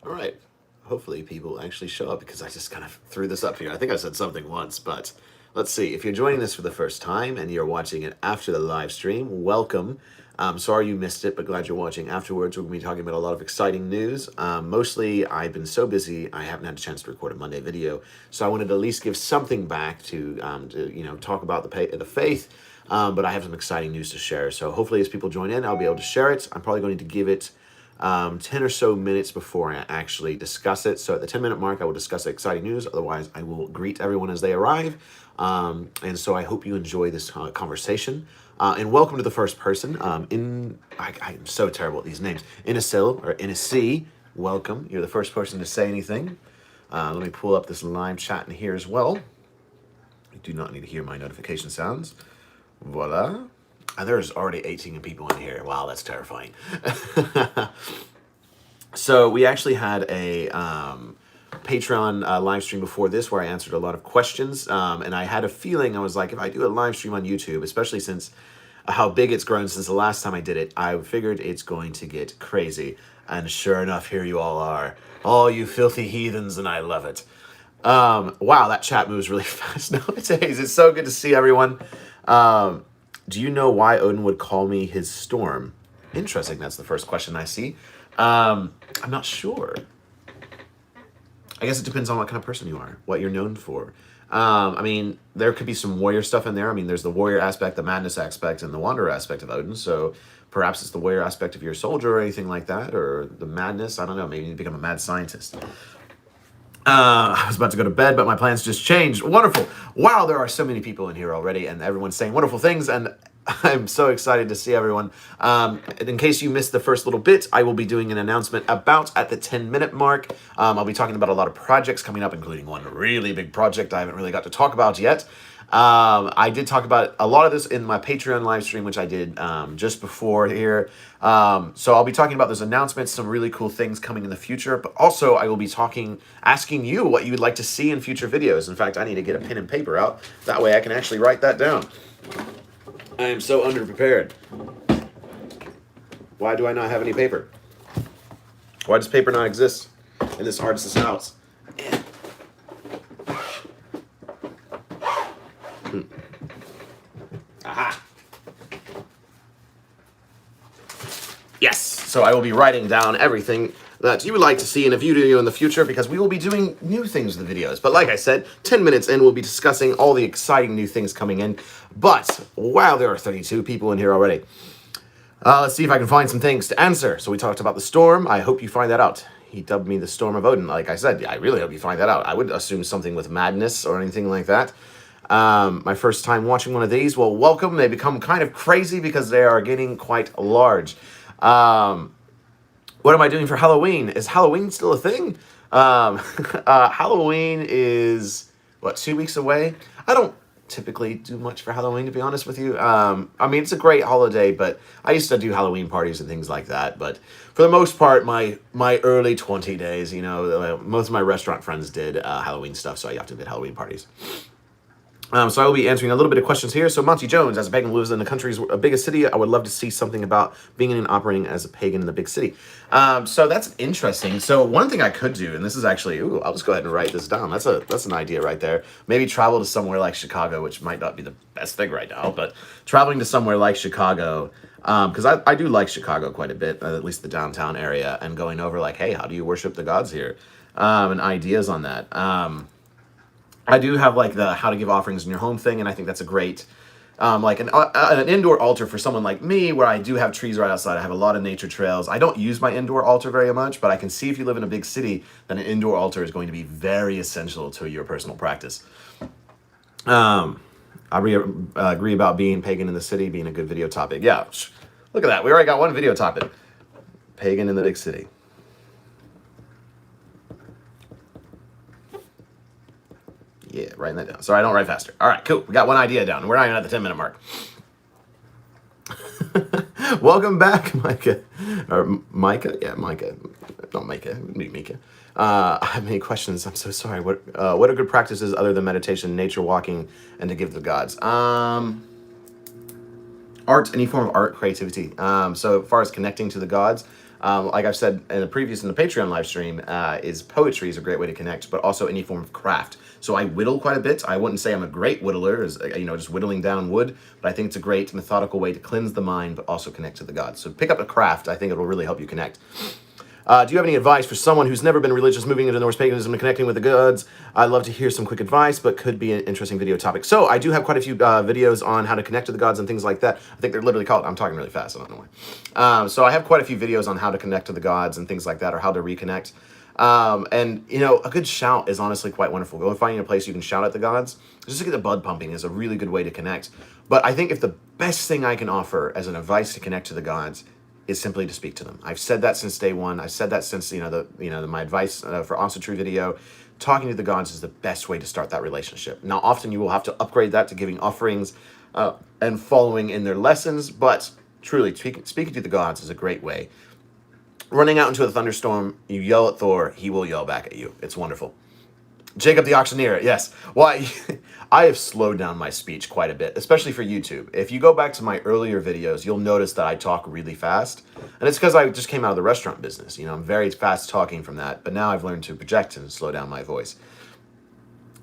All right. Hopefully people actually show up because I just kind of threw this up here. I think I said something once, but let's see. If you're joining this for the first time and you're watching it after the live stream, welcome. Sorry you missed it, but glad you're watching afterwards. We're going to be talking about a lot of exciting news. Mostly, I've been so busy, I haven't had a chance to record a Monday video. So I wanted to at least give something back to talk about the faith. But I have some exciting news to share. So hopefully as people join in, I'll be able to share it. I'm probably going to give it 10 or so minutes before I actually discuss it. So at the 10-minute mark, I will discuss the exciting news. Otherwise, I will greet everyone as they arrive. And so I hope you enjoy this conversation. And welcome to the first person. I'm so terrible at these names. Inasil or Inasi, welcome. You're the first person to say anything. Let me pull up this live chat in here as well. You do not need to hear my notification sounds. Voila. There's already 18 people in here. Wow, that's terrifying. So we actually had a Patreon live stream before this where I answered a lot of questions. And I had a feeling, I was like, if I do a live stream on YouTube, especially since how big it's grown since the last time I did it, I figured it's going to get crazy. And sure enough, here you all are. All you filthy heathens, and I love it. Wow, that chat moves really fast nowadays. It's so good to see everyone. Do you know why Odin would call me his storm? Interesting. That's the first question I see. I'm not sure. I guess it depends on what kind of person you are, what you're known for. I mean, there could be some warrior stuff in there. I mean, there's the warrior aspect, the madness aspect, and the wanderer aspect of Odin. So perhaps it's the warrior aspect of your soldier or anything like that, or the madness. I don't know. Maybe you become a mad scientist. I was about to go to bed, but my plans just changed. Wonderful. Wow, there are so many people in here already, and everyone's saying wonderful things, and I'm so excited to see everyone. In case you missed the first little bit, I will be doing an announcement about at the 10-minute mark. I'll be talking about a lot of projects coming up, including one really big project I haven't really got to talk about yet. I did talk about a lot of this in my Patreon live stream, which I did just before here. So I'll be talking about those announcements, some really cool things coming in the future, but also I will be asking you what you would like to see in future videos. In fact, I need to get a pen and paper out. That way I can actually write that down. I am so underprepared. Why do I not have any paper? Why does paper not exist in this artist's house? Aha. Yes, so I will be writing down everything that you would like to see in a video in the future because we will be doing new things in the videos. But like I said, 10 minutes in, we'll be discussing all the exciting new things coming in. But wow, there are 32 people in here already. Let's see if I can find some things to answer. So we talked about the storm. I hope you find that out. He dubbed me the Storm of Odin. Like I said, I really hope you find that out. I would assume something with madness or anything like that. My first time watching one of these. Well, welcome. They become kind of crazy because they are getting quite large. What am I doing for Halloween? Is Halloween still a thing? Halloween is, what, 2 weeks away? I don't typically do much for Halloween, to be honest with you. I mean, it's a great holiday, but I used to do Halloween parties and things like that. But for the most part, my early 20 days, you know, most of my restaurant friends did Halloween stuff, so I got to do Halloween parties. So I will be answering a little bit of questions here. So Monty Jones, as a pagan who lives in the country's biggest city, I would love to see something about being and operating as a pagan in the big city. So that's interesting. So one thing I could do, and this is actually, I'll just go ahead and write this down. That's an idea right there. Maybe travel to somewhere like Chicago, which might not be the best thing right now, but traveling to somewhere like Chicago, because I do like Chicago quite a bit, at least the downtown area, and going over like, hey, how do you worship the gods here? And ideas on that. I do have like the how to give offerings in your home thing, and I think that's a great, like an indoor altar for someone like me, where I do have trees right outside. I have a lot of nature trails. I don't use my indoor altar very much, but I can see if you live in a big city, then an indoor altar is going to be very essential to your personal practice. I agree about being pagan in the city being a good video topic. Yeah, look at that. We already got one video topic. Pagan in the big city. Yeah, writing that down. Sorry, I don't write faster. All right, cool. We got one idea down. We're not even at the 10-minute mark. Welcome back, Micah. Or Micah? Yeah, Micah. Not Micah. Mika. I have many questions. I'm so sorry. What are good practices other than meditation, nature walking, and to give to the gods? art, any form of art, creativity. So as far as connecting to the gods, like I've said in the Patreon live stream, is poetry is a great way to connect, but also any form of craft. So I whittle quite a bit. I wouldn't say I'm a great whittler, as just whittling down wood, but I think it's a great methodical way to cleanse the mind, but also connect to the gods. So pick up a craft. I think it will really help you connect. Do you have any advice for someone who's never been religious, moving into Norse paganism and connecting with the gods? I'd love to hear some quick advice, but could be an interesting video topic. So I do have quite a few videos on how to connect to the gods and things like that. I think they're literally called, I'm talking really fast, I don't know why. So I have quite a few videos on how to connect to the gods and things like that, or how to reconnect. And a good shout is honestly quite wonderful. Go and finding a place you can shout at the gods, just to get the blood pumping, is a really good way to connect. But I think if the best thing I can offer as an advice to connect to the gods is simply to speak to them. I've said that since day one. I've said that since my advice for Honest True video. Talking to the gods is the best way to start that relationship. Now, often you will have to upgrade that to giving offerings and following in their lessons, but truly speaking to the gods is a great way. Running out into a thunderstorm, you yell at Thor, he will yell back at you. It's wonderful. Jacob the Auctioneer, yes. Well, I have slowed down my speech quite a bit, especially for YouTube. If you go back to my earlier videos, you'll notice that I talk really fast. And it's because I just came out of the restaurant business. I'm very fast talking from that. But now I've learned to project and slow down my voice.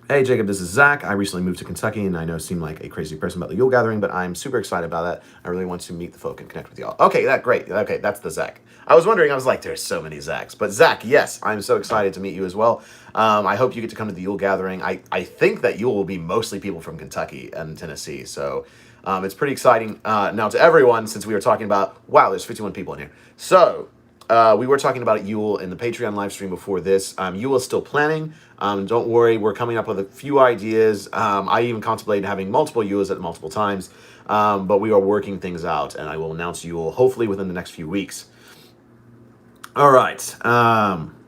Hey, Jacob, this is Zach. I recently moved to Kentucky, and I know I seem like a crazy person about the Yule Gathering, but I'm super excited about that. I really want to meet the folk and connect with y'all. Okay, great. Okay, that's the Zach. I was wondering, I was like, there's so many Zachs. But Zach, yes, I'm so excited to meet you as well. I hope you get to come to the Yule Gathering. I think that Yule will be mostly people from Kentucky and Tennessee, so it's pretty exciting. Now, to everyone, since we were talking about, wow, there's 51 people in here. So, we were talking about Yule in the Patreon live stream before this. Yule is still planning. Don't worry, we're coming up with a few ideas. I even contemplated having multiple Yules at multiple times, but we are working things out, and I will announce Yule hopefully within the next few weeks. All right,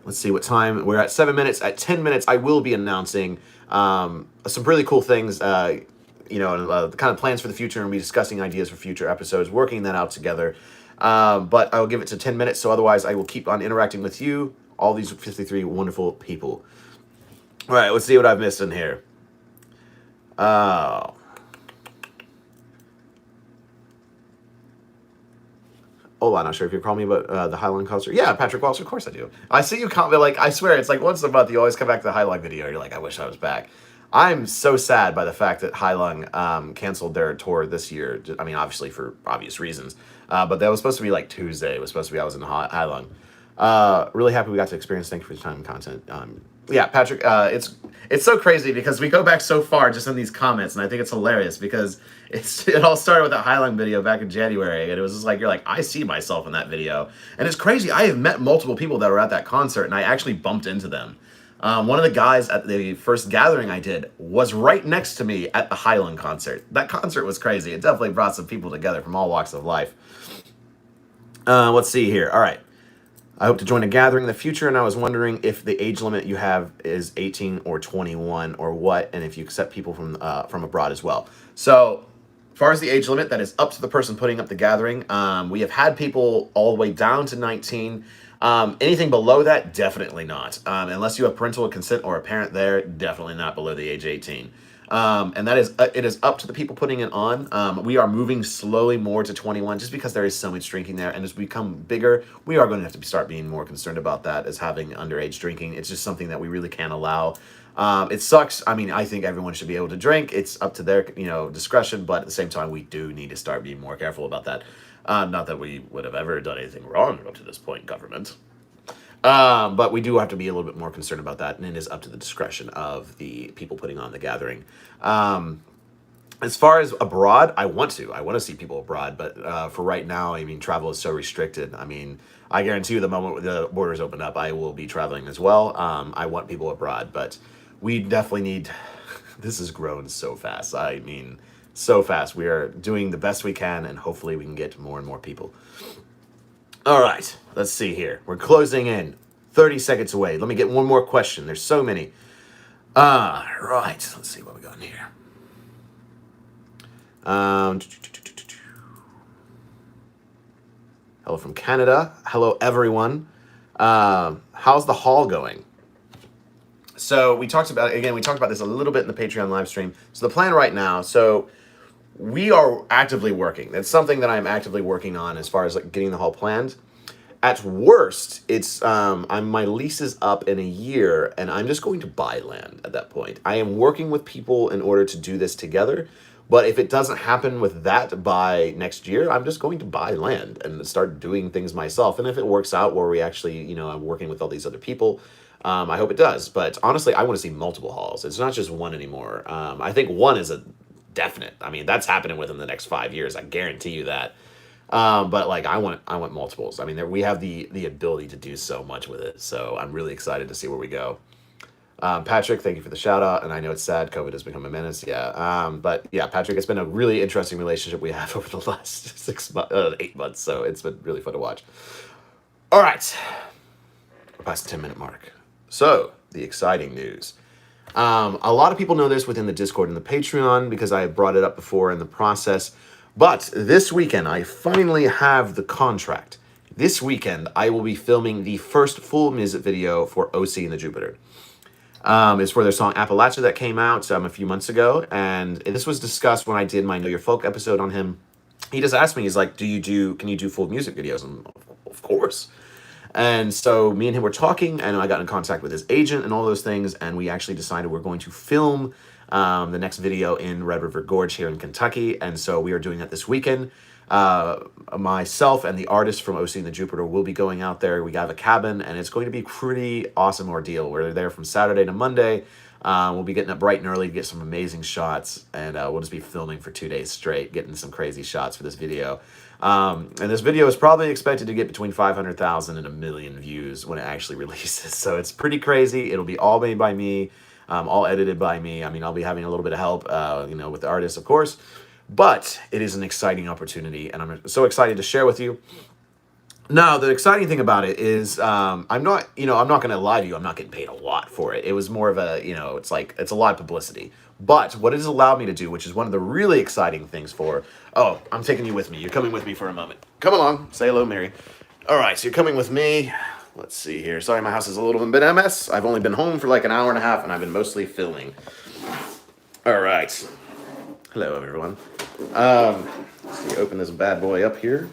let's see what time. We're at 7 minutes. At 10 minutes, I will be announcing some really cool things, the kind of plans for the future, and we'll be discussing ideas for future episodes, working that out together. But I will give it to 10 minutes, so otherwise I will keep on interacting with you, all these 53 wonderful people. All right, let's see what I've missed in here. Hola, not sure if you're calling me about the Highline concert. Yeah, Patrick Walsh, of course I do. I see you comment, like, I swear, it's like once a month you always come back to the Highline video. You're like, I wish I was back. I'm so sad by the fact that Highline canceled their tour this year. I mean, obviously for obvious reasons. But that was supposed to be like Tuesday. It was supposed to be I was in Highline. Really happy we got to experience. Thank you for your time and content. Yeah, Patrick, it's so crazy because we go back so far just in these comments, and I think it's hilarious because it all started with that Highline video back in January, and it was just like, you're like, I see myself in that video. And it's crazy. I have met multiple people that were at that concert, and I actually bumped into them. One of the guys at the first gathering I did was right next to me at the Highland concert. That concert was crazy. It definitely brought some people together from all walks of life. Let's see here. All right. I hope to join a gathering in the future, and I was wondering if the age limit you have is 18 or 21 or what, and if you accept people from abroad as well. So, as far as the age limit, that is up to the person putting up the gathering. We have had people all the way down to 19. Anything below that, definitely not. Unless you have parental consent or a parent there, definitely not below the age 18. And that is, it is up to the people putting it on. We are moving slowly more to 21 just because there is so much drinking there. And as we become bigger, we are going to have to start being more concerned about that as having underage drinking. It's just something that we really can't allow. It sucks. I mean, I think everyone should be able to drink. It's up to their, discretion. But at the same time, we do need to start being more careful about that. Not that we would have ever done anything wrong up to this point, government. But we do have to be a little bit more concerned about that, and it is up to the discretion of the people putting on the gathering. As far as abroad, I want to see people abroad, but for right now, I mean, travel is so restricted. I mean, I guarantee you the moment the borders open up, I will be traveling as well. I want people abroad, but we definitely need, this has grown so fast. I mean, so fast. We are doing the best we can, and hopefully we can get more and more people. All right, let's see here. We're closing in. 30 seconds away. Let me get one more question. There's so many. Right. Let's see what we got in here. Hello from Canada. Hello, everyone. How's the haul going? So we talked about this a little bit in the Patreon live stream. So the plan right now, we are actively working. That's something that I'm actively working on as far as like getting the hall planned. At worst, it's my lease is up in a year, and I'm just going to buy land at that point. I am working with people in order to do this together, but if it doesn't happen with that by next year, I'm just going to buy land and start doing things myself. And if it works out where we actually, I'm working with all these other people, I hope it does. But honestly, I want to see multiple halls. It's not just one anymore. I think one is a definite. I mean, that's happening within the next 5 years. I guarantee you that. But like I want multiples. I mean, we have the ability to do so much with it. So I'm really excited to see where we go. Patrick, thank you for the shout out. And I know it's sad. COVID has become a menace. Yeah. But yeah, Patrick, it's been a really interesting relationship we have over the last 8 months. So it's been really fun to watch. All right. Past the 10-minute mark. So the exciting news. A lot of people know this within the Discord and the Patreon because I brought it up before in the process. But this weekend, I finally have the contract. This weekend, I will be filming the first full music video for OC and the Jupiter. It's for their song Appalachia that came out a few months ago. And this was discussed when I did my Know Your Folk episode on him. He just asked me, he's like, can you do full music videos? And of course. And so me and him were talking, and I got in contact with his agent and all those things, and we actually decided we're going to film the next video in Red River Gorge here in Kentucky, and so we are doing that this weekend. Myself and the artist from OC and the Jupiter will be going out there. We have a cabin, and it's going to be a pretty awesome ordeal. We're there from Saturday to Monday. We'll be getting up bright and early to get some amazing shots, and we'll just be filming for 2 days straight, getting some crazy shots for this video. And this video is probably expected to get between 500,000 and 1 million views when it actually releases. So it's pretty crazy. It'll be all made by me, all edited by me. I mean, I'll be having a little bit of help, with the artists, of course. But it is an exciting opportunity, and I'm so excited to share with you. Now, the exciting thing about it is I'm not going to lie to you. I'm not getting paid a lot for it. It was more of a, it's a lot of publicity. But what it has allowed me to do, which is one of the really exciting things I'm taking you with me. You're coming with me for a moment. Come along. Say hello, Mary. All right, so you're coming with me. Let's see here. Sorry, my house is a little bit of a mess. I've only been home for like an hour and a half, and I've been mostly filming. All right. Hello, everyone. Let's see, open this bad boy up here.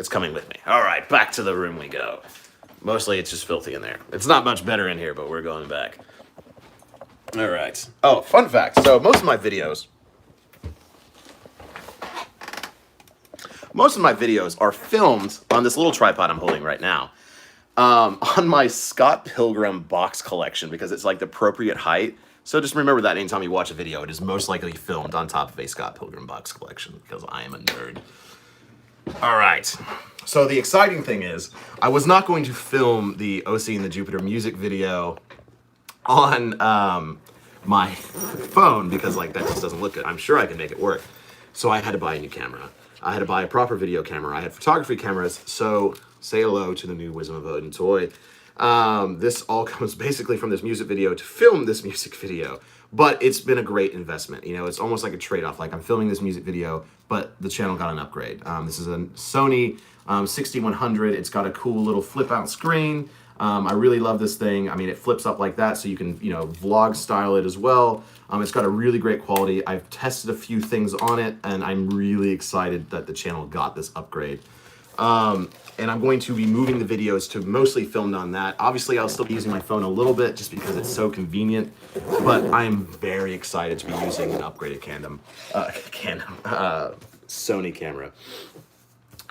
It's coming with me. All right, back to the room we go. Mostly it's just filthy in there. It's not much better in here, but we're going back. All right. Oh, fun fact. So most of my videos are filmed on this little tripod I'm holding right now. On my Scott Pilgrim box collection because it's like the appropriate height. So just remember that anytime you watch a video, it is most likely filmed on top of a Scott Pilgrim box collection because I am a nerd. All right. So the exciting thing is I was not going to film the OC and the Jupiter music video on my phone because that just doesn't look good. I'm sure I can make it work. So I had to buy a new camera. I had to buy a proper video camera. I had photography cameras. So say hello to the new Wisdom of Odin toy. This all comes basically from this music video to film this music video, but it's been a great investment. It's almost like a trade-off. Like I'm filming this music video, but the channel got an upgrade. This is a Sony 6100. It's got a cool little flip out screen. I really love this thing. I mean, it flips up like that, so you can, vlog style it as well. It's got a really great quality. I've tested a few things on it, and I'm really excited that the channel got this upgrade. And I'm going to be moving the videos to mostly filmed on that. Obviously, I'll still be using my phone a little bit just because it's so convenient, but I am very excited to be using an upgraded Sony camera.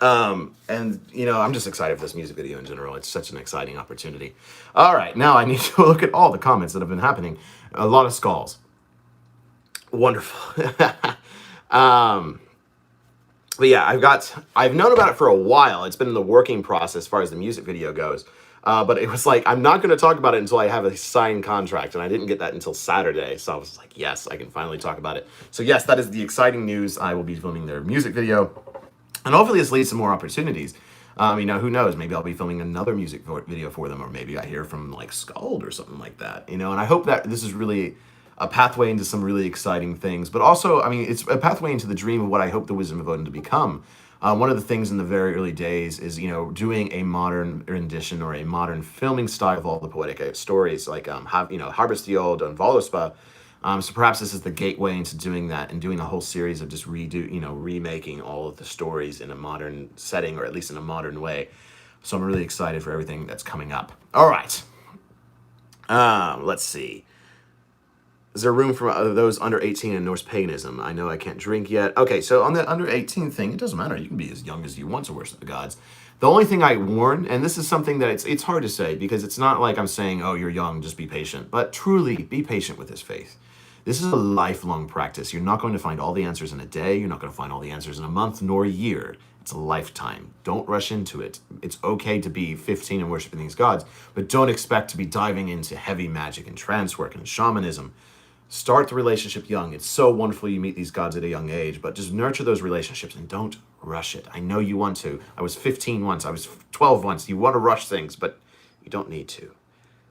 And I'm just excited for this music video in general. It's such an exciting opportunity. All right, now I need to look at all the comments that have been happening. A lot of skulls. Wonderful. But yeah, I've known about it for a while. It's been in the working process as far as the music video goes. But it was like, I'm not going to talk about it until I have a signed contract. And I didn't get that until Saturday. So I was like, yes, I can finally talk about it. So yes, that is the exciting news. I will be filming their music video. And hopefully this leads to more opportunities. Who knows? Maybe I'll be filming another music video for them. Or maybe I hear from Skald or something like that. And I hope that this is really a pathway into some really exciting things. But also, it's a pathway into the dream of what I hope the Wisdom of Odin to become. One of the things in the very early days is, doing a modern rendition or a modern filming style of all the poetic stories, like Harbestjord and Valdrespa. So perhaps this is the gateway into doing that and doing a whole series of just remaking all of the stories in a modern setting, or at least in a modern way. So I'm really excited for everything that's coming up. All right. Let's see. Is there room for those under 18 in Norse Paganism? I know I can't drink yet. Okay, so on the under 18 thing, it doesn't matter. You can be as young as you want to worship the gods. The only thing I warn, and this is something that it's hard to say, because it's not like I'm saying, oh, you're young, just be patient. But truly, be patient with this faith. This is a lifelong practice. You're not going to find all the answers in a day. You're not going to find all the answers in a month nor a year. It's a lifetime. Don't rush into it. It's okay to be 15 and worshiping these gods, but don't expect to be diving into heavy magic and trance work and shamanism. Start the relationship young. It's so wonderful you meet these gods at a young age, but just nurture those relationships and don't rush it. I know you want to. I was 15 once. I was 12 once. You want to rush things, but you don't need to.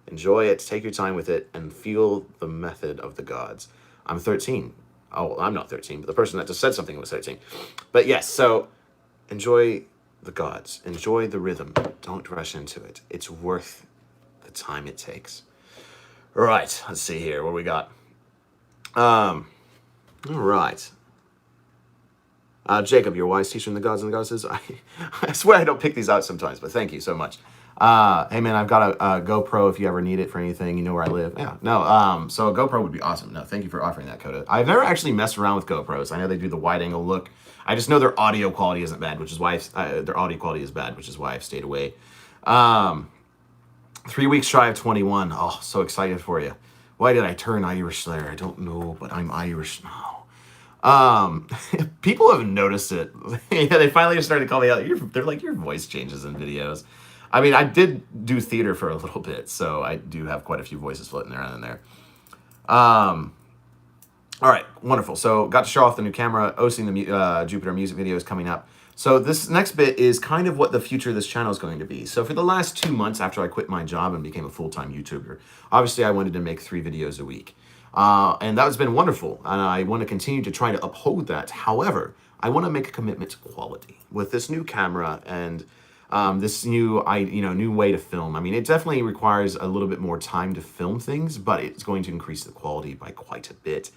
Enjoy it. Take your time with it and feel the method of the gods. I'm 13. Oh, I'm not 13, but the person that just said something was 13. But yes, so enjoy the gods. Enjoy the rhythm. Don't rush into it. It's worth the time it takes. All right, let's see here. What we got? All right. Jacob, you're wise teacher in the gods and the goddesses. I swear I don't pick these out sometimes, but thank you so much. Hey man, I've got a GoPro if you ever need it for anything. You know where I live. Yeah, no. So a GoPro would be awesome. No, thank you for offering that, Coda. I've never actually messed around with GoPros. I know they do the wide angle look. I just know their audio quality isn't bad, which is why their audio quality is bad, which is why I've stayed away. 3 weeks shy of 21. Oh, so excited for you. Why did I turn Irish there? I don't know, but I'm Irish now. People have noticed it. Yeah, they finally started to call me out. They're like, your voice changes in videos. I mean, I did do theater for a little bit, so I do have quite a few voices floating around in there. All right, wonderful. So got to show off the new camera. Hosting the Jupiter music video is coming up. So this next bit is kind of what the future of this channel is going to be. So for the last 2 months after I quit my job and became a full-time YouTuber, obviously I wanted to make 3 videos a week. And that has been wonderful. And I want to continue to try to uphold that. However, I want to make a commitment to quality with this new camera and this new way to film. I mean, it definitely requires a little bit more time to film things, but it's going to increase the quality by quite a bit.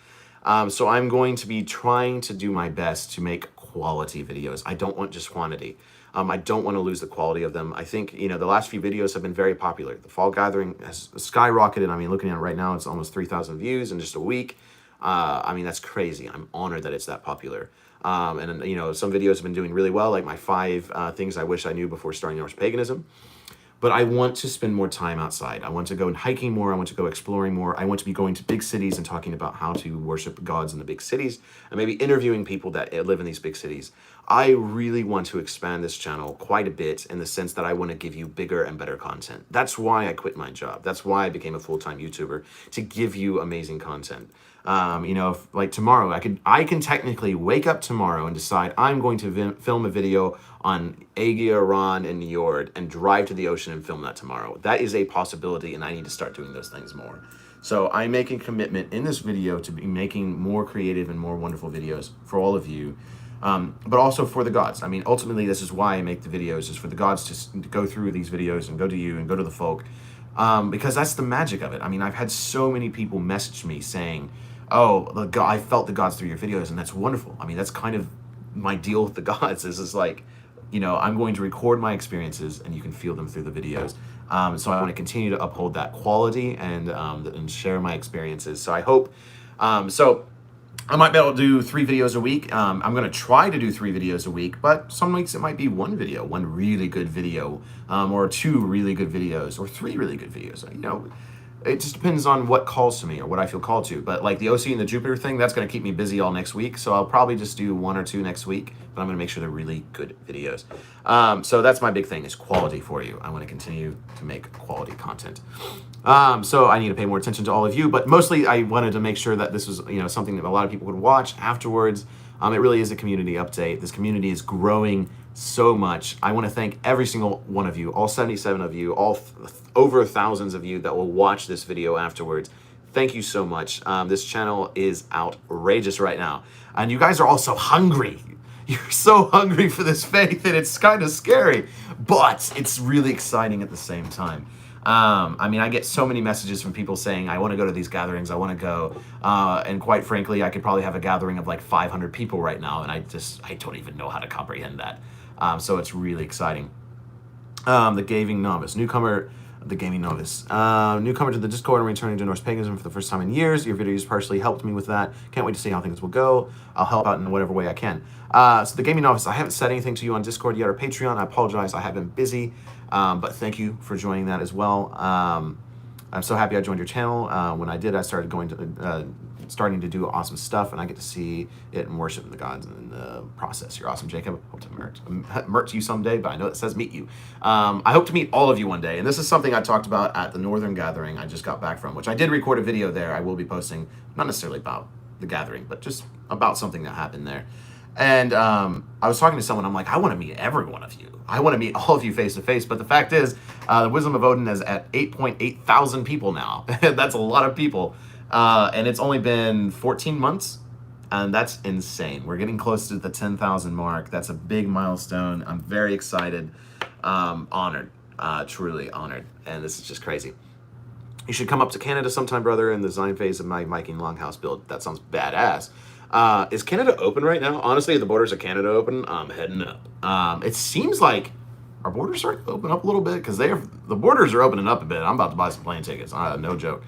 So I'm going to be trying to do my best to make quality videos. I don't want just quantity. I don't want to lose the quality of them. I think, the last few videos have been very popular. The Fall Gathering has skyrocketed. I mean, looking at it right now, it's almost 3,000 views in just a week. I mean, that's crazy. I'm honored that it's that popular. And some videos have been doing really well, like my 5 things I wish I knew before starting Norse Paganism. But I want to spend more time outside. I want to go hiking more. I want to go exploring more. I want to be going to big cities and talking about how to worship gods in the big cities and maybe interviewing people that live in these big cities. I really want to expand this channel quite a bit in the sense that I want to give you bigger and better content. That's why I quit my job. That's why I became a full-time YouTuber, to give you amazing content. If, like tomorrow, I can technically wake up tomorrow and decide I'm going to film a video on Aegea, Iran, and Njord and drive to the ocean and film that tomorrow. That is a possibility, and I need to start doing those things more. So I'm making a commitment in this video to be making more creative and more wonderful videos for all of you, but also for the gods. I mean, ultimately, this is why I make the videos, is for the gods to go through these videos and go to you and go to the folk, because that's the magic of it. I mean, I've had so many people message me saying, oh, I felt the gods through your videos, and that's wonderful. I mean, that's kind of my deal with the gods, is like, I'm going to record my experiences, and you can feel them through the videos. So I want to continue to uphold that quality and share my experiences. So I hope, so I might be able to do 3 videos a week. I'm going to try to do 3 videos a week, but some weeks it might be 1 video, 1 really good video, or 2 really good videos, or 3 really good videos. It just depends on what calls to me or what I feel called to. But like the OC and the Jupiter thing, that's going to keep me busy all next week. So I'll probably just do 1 or 2 next week, but I'm going to make sure they're really good videos. So that's my big thing, is quality for you. I want to continue to make quality content. So I need to pay more attention to all of you, but mostly I wanted to make sure that this was, something that a lot of people would watch afterwards. It really is a community update. This community is growing so much. I want to thank every single one of you, all 77 of you, all over thousands of you that will watch this video afterwards. Thank you so much. This channel is outrageous right now. And you guys are all so hungry. You're so hungry for this faith, and it's kind of scary, but it's really exciting at the same time. I mean, I get so many messages from people saying, I want to go to these gatherings, I want to go. And quite frankly, I could probably have a gathering of like 500 people right now, and I don't even know how to comprehend that. So it's really exciting. The Gaming Novice. Newcomer to the Discord and returning to Norse Paganism for the first time in years. Your videos partially helped me with that. Can't wait to see how things will go. I'll help out in whatever way I can. So the Gaming Novice, I haven't said anything to you on Discord yet or Patreon. I apologize, I have been busy. But thank you for joining that as well. I'm so happy I joined your channel. When I did, I started starting to do awesome stuff, and I get to see it and worship the gods in the process. You're awesome, Jacob. Hope to merch you someday, but I know it says meet you. I hope to meet all of you one day, and this is something I talked about at the Northern Gathering I just got back from, which I did record a video there. I will be posting, not necessarily about the gathering, but just about something that happened there. And I was talking to someone, I'm like, I want to meet every one of you. I want to meet all of you face to face. But the fact is, the Wisdom of Odin is at 8.8 thousand people now. That's a lot of people. And it's only been 14 months. And that's insane. We're getting close to the 10,000 mark. That's a big milestone. I'm very excited, honored, truly honored. And this is just crazy. You should come up to Canada sometime, brother, in the design phase of my Viking Longhouse build. That sounds badass. Is Canada open right now? Honestly, the borders of Canada open. I'm heading up. It seems like our borders starting to open up a little bit because the borders are opening up a bit. I'm about to buy some plane tickets. No joke.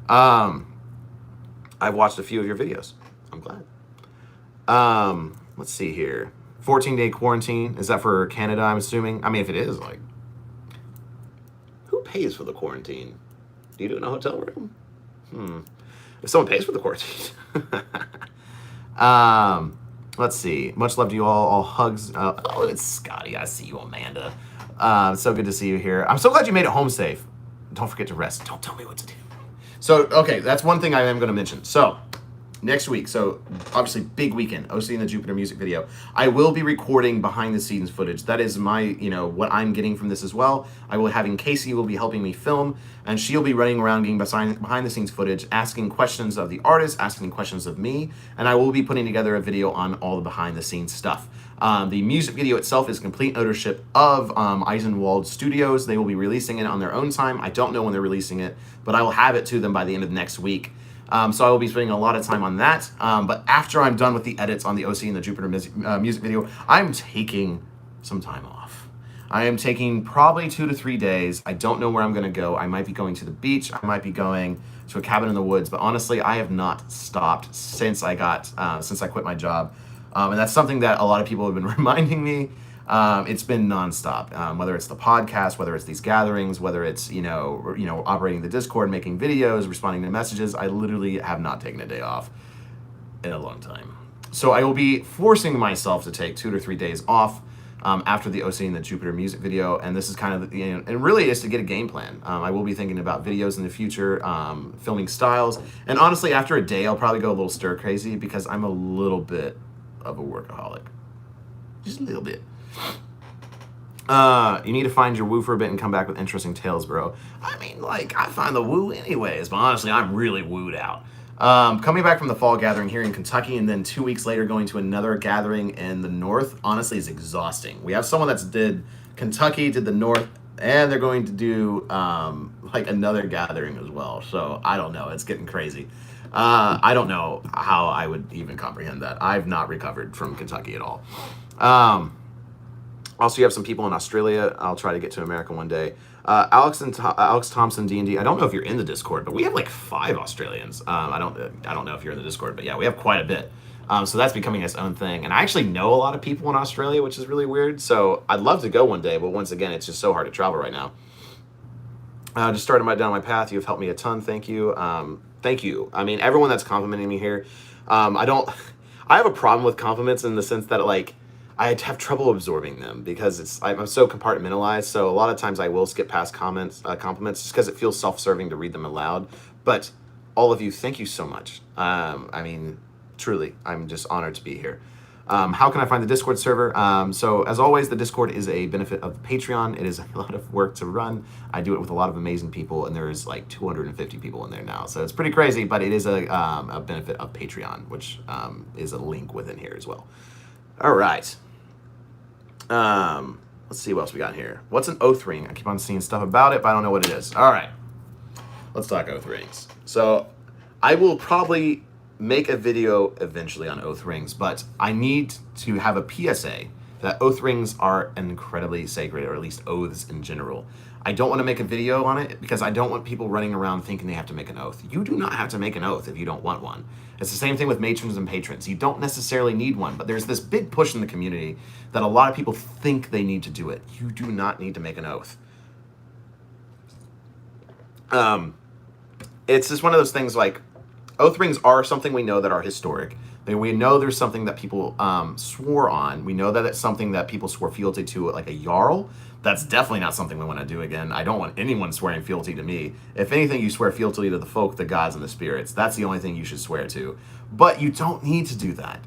I've watched a few of your videos. I'm glad. Let's see here. 14-day quarantine. Is that for Canada, I'm assuming? I mean, if it is, like, who pays for the quarantine? Do you do it in a hotel room? If someone pays for the quarantine. Let's see. Much love to you all hugs. Oh, it's Scotty. I see you, Amanda. It's so good to see you here. I'm so glad you made it home safe. Don't forget to rest. Don't tell me what to do. So, okay, that's one thing I am going to mention. So, next week, so obviously big weekend, OC and the Jupiter music video. I will be recording behind the scenes footage. That is my, what I'm getting from this as well. I will having Casey will be helping me film, and she'll be running around getting behind the scenes footage, asking questions of the artist, asking questions of me, and I will be putting together a video on all the behind the scenes stuff. The music video itself is complete ownership of Eisenwald Studios. They will be releasing it on their own time. I don't know when they're releasing it, but I will have it to them by the end of next week. So I will be spending a lot of time on that. But after I'm done with the edits on the OC and the Jupiter music video, I'm taking some time off. I am taking probably 2 to 3 days. I don't know where I'm going to go. I might be going to the beach. I might be going to a cabin in the woods. But honestly, I have not stopped since I quit my job. And that's something that a lot of people have been reminding me. It's been nonstop, whether it's the podcast, whether it's these gatherings, whether it's, operating the Discord, making videos, responding to messages. I literally have not taken a day off in a long time. So I will be forcing myself to take 2 to 3 days off after the OC and the Jupiter music video. And this is kind of, and really is to get a game plan. I will be thinking about videos in the future, filming styles. And honestly, after a day, I'll probably go a little stir crazy because I'm a little bit of a workaholic. Just a little bit. You need to find your woo for a bit and come back with interesting tales, bro. I mean, like, I find the woo anyways, but honestly, I'm really wooed out. Coming back from the fall gathering here in Kentucky and then 2 weeks later going to another gathering in the north, honestly, is exhausting. We have someone that's did Kentucky, did the north, and they're going to do, like, another gathering as well. So, I don't know. It's getting crazy. I don't know how I would even comprehend that. I've not recovered from Kentucky at all. Also, you have some people in Australia. I'll try to get to America one day. Alex Thompson D&D. I don't know if you're in the Discord, but we have like 5 Australians. I don't know if you're in the Discord, but yeah, we have quite a bit. So that's becoming its own thing. And I actually know a lot of people in Australia, which is really weird. So I'd love to go one day, but once again, it's just so hard to travel right now. Just started down my path. You've helped me a ton. Thank you. Thank you. I mean, everyone that's complimenting me here. I have a problem with compliments in the sense that, like, I have trouble absorbing them because I'm so compartmentalized. So a lot of times I will skip past compliments just because it feels self-serving to read them aloud. But all of you, thank you so much. I mean, truly, I'm just honored to be here. How can I find the Discord server? So as always, the Discord is a benefit of the Patreon. It is a lot of work to run. I do it with a lot of amazing people, and there's like 250 people in there now. So it's pretty crazy, but it is a benefit of Patreon, which is a link within here as well. All right. let's see what else we got here. What's an oath ring? I keep on seeing stuff about it, but I don't know what it is. All right, let's talk oath rings. So I will probably make a video eventually on oath rings, but I need to have a PSA that oath rings are incredibly sacred, or at least oaths in general. I don't want to make a video on it because I don't want people running around thinking they have to make an oath. You do not have to make an oath if you don't want one. It's the same thing with matrons and patrons. You don't necessarily need one, but there's this big push in the community that a lot of people think they need to do it. You do not need to make an oath. It's just one of those things, like, oath rings are something we know that are historic. We know there's something that people swore on. We know that it's something that people swore fealty to, like a jarl. That's definitely not something we want to do again. I don't want anyone swearing fealty to me. If anything, you swear fealty to the folk, the gods, and the spirits. That's the only thing you should swear to. But you don't need to do that.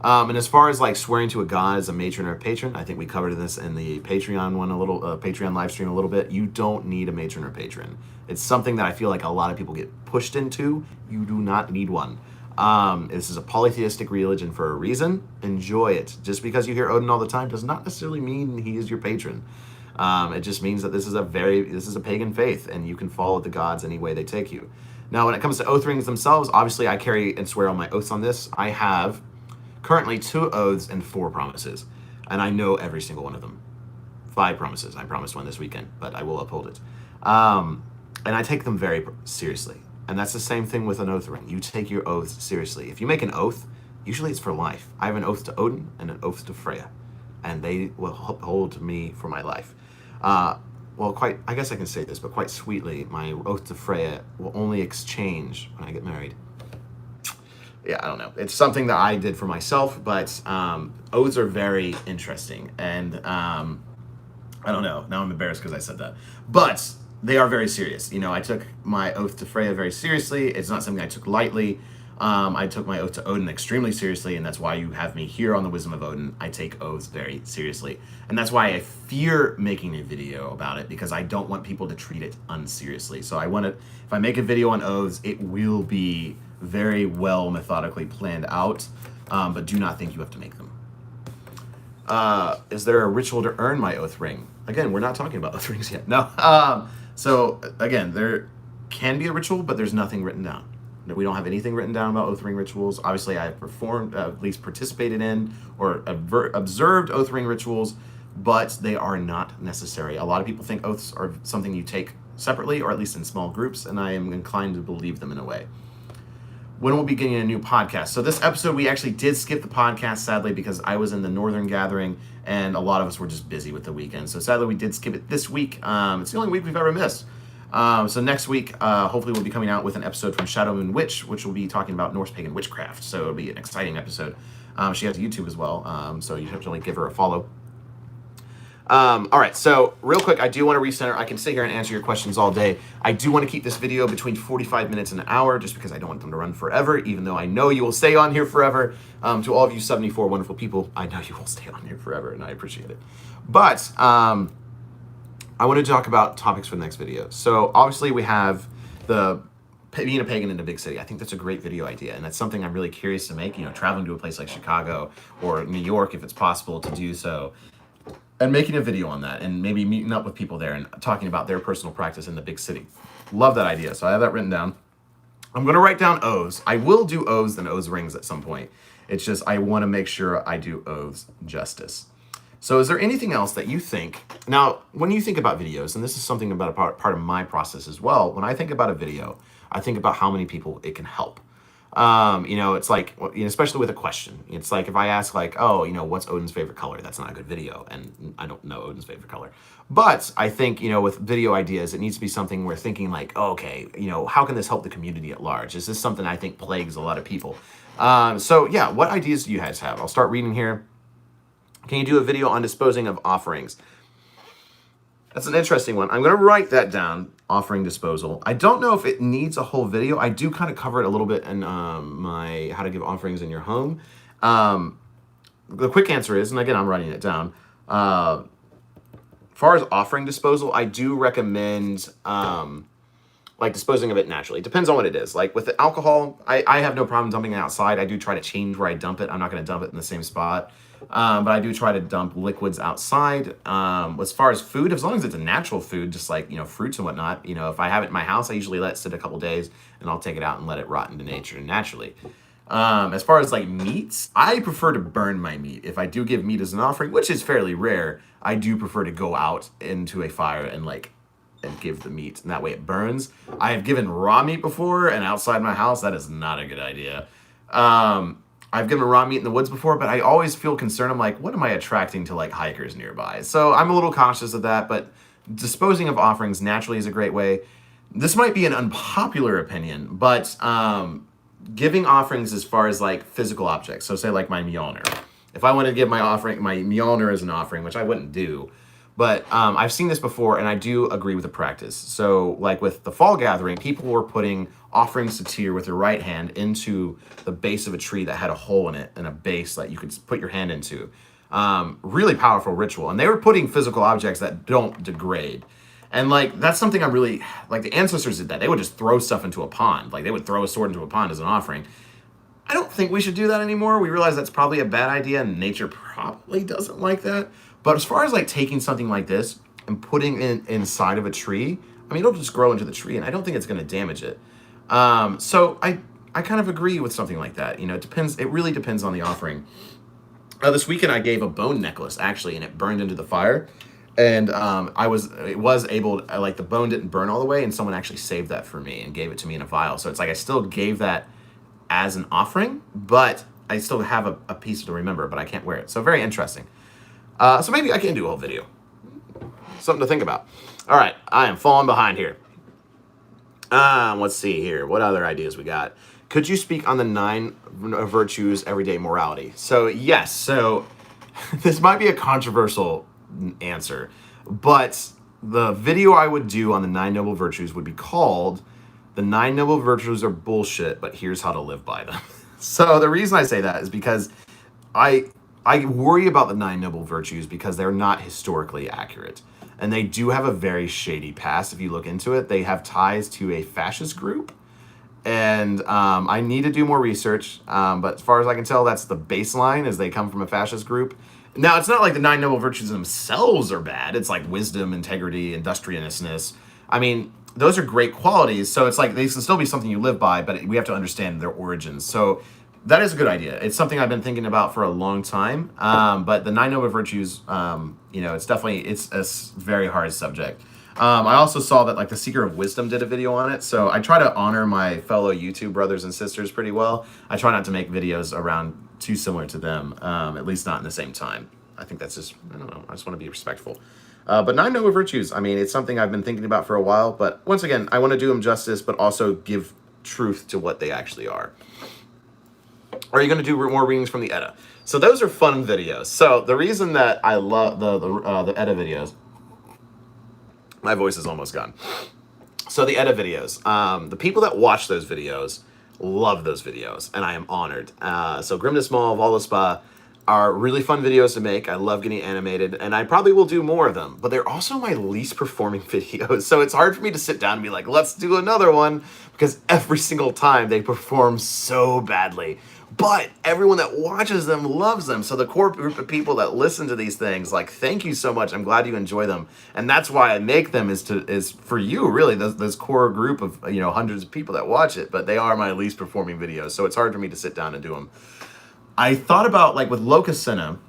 And as far as like swearing to a god as a matron or a patron, I think we covered this in the Patreon one a little, Patreon live stream a little bit. You don't need a matron or patron. It's something that I feel like a lot of people get pushed into. You do not need one. This is a polytheistic religion for a reason. Enjoy it. Just because you hear Odin all the time does not necessarily mean he is your patron. It just means that this is a pagan faith, and you can follow the gods any way they take you. Now, when it comes to oath rings themselves, obviously I carry and swear on my oaths on this. I have currently 2 oaths and 4 promises, and I know every single one of them. 5 promises. I promised one this weekend, but I will uphold it. And I take them very seriously. And that's the same thing with an oath ring. You take your oaths seriously. If you make an oath, usually it's for life. I have an oath to Odin and an oath to Freya, and they will hold me for my life. Well, I guess I can say this, but quite sweetly, my oath to Freya will only exchange when I get married. Yeah, I don't know. It's something that I did for myself, but oaths are very interesting. And I don't know. Now I'm embarrassed because I said that. But they are very serious. You know, I took my oath to Freya very seriously. It's not something I took lightly. I took my oath to Odin extremely seriously, and that's why you have me here on the Wisdom of Odin. I take oaths very seriously. And that's why I fear making a video about it, because I don't want people to treat it unseriously. So if I make a video on oaths, it will be very well methodically planned out, but do not think you have to make them. Is there a ritual to earn my oath ring? Again, we're not talking about oath rings yet. No. So again, there can be a ritual, but there's nothing written down. We don't have anything written down about oath ring rituals. Obviously, I performed, at least participated in, or observed oath ring rituals, but they are not necessary. A lot of people think oaths are something you take separately, or at least in small groups, and I am inclined to believe them in a way. When we'll be getting a new podcast. So this episode, we actually did skip the podcast, sadly, because I was in the Northern Gathering, and a lot of us were just busy with the weekend. So sadly, we did skip it this week. It's the only week we've ever missed. So next week, hopefully we'll be coming out with an episode from Shadow Moon Witch, which will be talking about Norse Pagan witchcraft. So it'll be an exciting episode. She has a YouTube as well, so you should definitely give her a follow. All right, so real quick, I do want to recenter. I can sit here and answer your questions all day. I do want to keep this video between 45 minutes and an hour, just because I don't want them to run forever, even though I know you will stay on here forever. To all of you 74 wonderful people, I know you will stay on here forever, and I appreciate it. But I want to talk about topics for the next video. So obviously we have being a pagan in a big city. I think that's a great video idea, and that's something I'm really curious to make, you know, traveling to a place like Chicago or New York, if it's possible to do so, and making a video on that, and maybe meeting up with people there and talking about their personal practice in the big city. Love that idea. So I have that written down. I'm going to write down oaths. I will do oaths and oaths rings at some point. It's just I want to make sure I do oaths justice. So is there anything else that you think, now, when you think about videos, and this is something about a part of my process as well, when I think about a video, I think about how many people it can help. You know, it's like, you know, especially with a question, it's like if I ask like, oh, you know, what's Odin's favorite color? That's not a good video, and I don't know Odin's favorite color. But I think, you know, with video ideas, it needs to be something we're thinking like, oh, okay, you know, how can this help the community at large? Is this something I think plagues a lot of people? So yeah, what ideas do you guys have? I'll start reading here. Can you do a video on disposing of offerings? That's an interesting one. I'm going to write that down, offering disposal. I don't know if it needs a whole video. I do kind of cover it a little bit in my how to give offerings in your home. The quick answer is, and again, I'm writing it down. As far as offering disposal, I do recommend like disposing of it naturally. It depends on what it is. Like with the alcohol, I have no problem dumping it outside. I do try to change where I dump it. I'm not going to dump it in the same spot. But I do try to dump liquids outside. As far as food, as long as it's a natural food, just like, fruits and whatnot, if I have it in my house, I usually let it sit a couple days and I'll take it out and let it rot into nature naturally. As far as like meats, I prefer to burn my meat. If I do give meat as an offering, which is fairly rare, I do prefer to go out into a fire and give the meat, and that way it burns. I have given raw meat before, and outside my house, that is not a good idea. I've given raw meat in the woods before, but I always feel concerned. I'm like, what am I attracting to like hikers nearby? So I'm a little cautious of that, but disposing of offerings naturally is a great way. This might be an unpopular opinion, but giving offerings as far as like physical objects. So say like my Mjolnir. If I wanted to give my Mjolnir as an offering, which I wouldn't do, but I've seen this before, and I do agree with the practice. So, like with the Fall Gathering, people were putting offerings to Tyr with their right hand into the base of a tree that had a hole in it and a base that you could put your hand into. Really powerful ritual. And they were putting physical objects that don't degrade. And, that's something I'm really... the ancestors did that. They would just throw stuff into a pond. They would throw a sword into a pond as an offering. I don't think we should do that anymore. We realize that's probably a bad idea, and nature probably doesn't like that. But as far as taking something like this and putting it inside of a tree, it'll just grow into the tree, and I don't think it's going to damage it. So I kind of agree with something like that. It depends. It really depends on the offering. This weekend I gave a bone necklace actually, and it burned into the fire, and it was able to, the bone didn't burn all the way, and someone actually saved that for me and gave it to me in a vial. So it's I still gave that as an offering, but I still have a piece to remember, but I can't wear it. So very interesting. So maybe I can do a whole video. Something to think about. All right, I am falling behind here. Let's see here. What other ideas we got? Could you speak on the 9 virtues everyday morality? So yes. So this might be a controversial answer, but the video I would do on the 9 noble virtues would be called "The 9 Noble Virtues Are Bullshit, but Here's How to Live by Them." So the reason I say that is because I worry about the 9 noble virtues because they're not historically accurate. And they do have a very shady past. If you look into it, they have ties to a fascist group. And I need to do more research. But as far as I can tell, that's the baseline, is they come from a fascist group. Now, it's not like the 9 noble virtues themselves are bad. It's like wisdom, integrity, industriousness. Those are great qualities. So it's they can still be something you live by, but we have to understand their origins. So that is a good idea. It's something I've been thinking about for a long time. But the 9 noble virtues, it's a very hard subject. I also saw that the Seeker of Wisdom did a video on it. So I try to honor my fellow YouTube brothers and sisters pretty well. I try not to make videos around too similar to them, at least not in the same time. I think that's just, I don't know, I just want to be respectful. But 9 noble virtues, it's something I've been thinking about for a while. But once again, I want to do them justice, but also give truth to what they actually are. Are you going to do more readings from the Edda? So those are fun videos. So the reason that I love the Edda videos, my voice is almost gone. So the Edda videos, the people that watch those videos love those videos, and I am honored. So Grimness Mall, Voluspa are really fun videos to make. I love getting animated, and I probably will do more of them, but they're also my least performing videos. So it's hard for me to sit down and be like, let's do another one, because every single time they perform so badly. But everyone that watches them loves them. So the core group of people that listen to these things, thank you so much. I'm glad you enjoy them. And that's why I make them, is for you, really, this core group of, hundreds of people that watch it. But they are my least performing videos. So it's hard for me to sit down and do them. I thought about, with Locusina,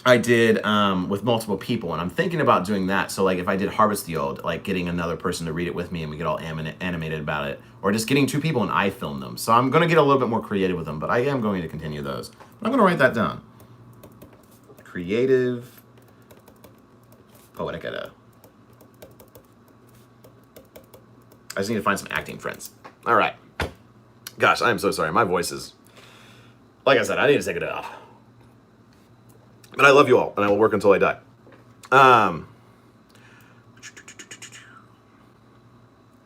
I did with multiple people, and I'm thinking about doing that. So if I did Harvest the Old, getting another person to read it with me and we get all animated about it, or just getting 2 people and I film them. So I'm going to get a little bit more creative with them, but I am going to continue those. But I'm going to write that down. Creative Poetic Edda. I just need to find some acting friends. All right. Gosh, I'm so sorry. My voice is, like I said, I need to take it off. But I love you all, and I will work until I die.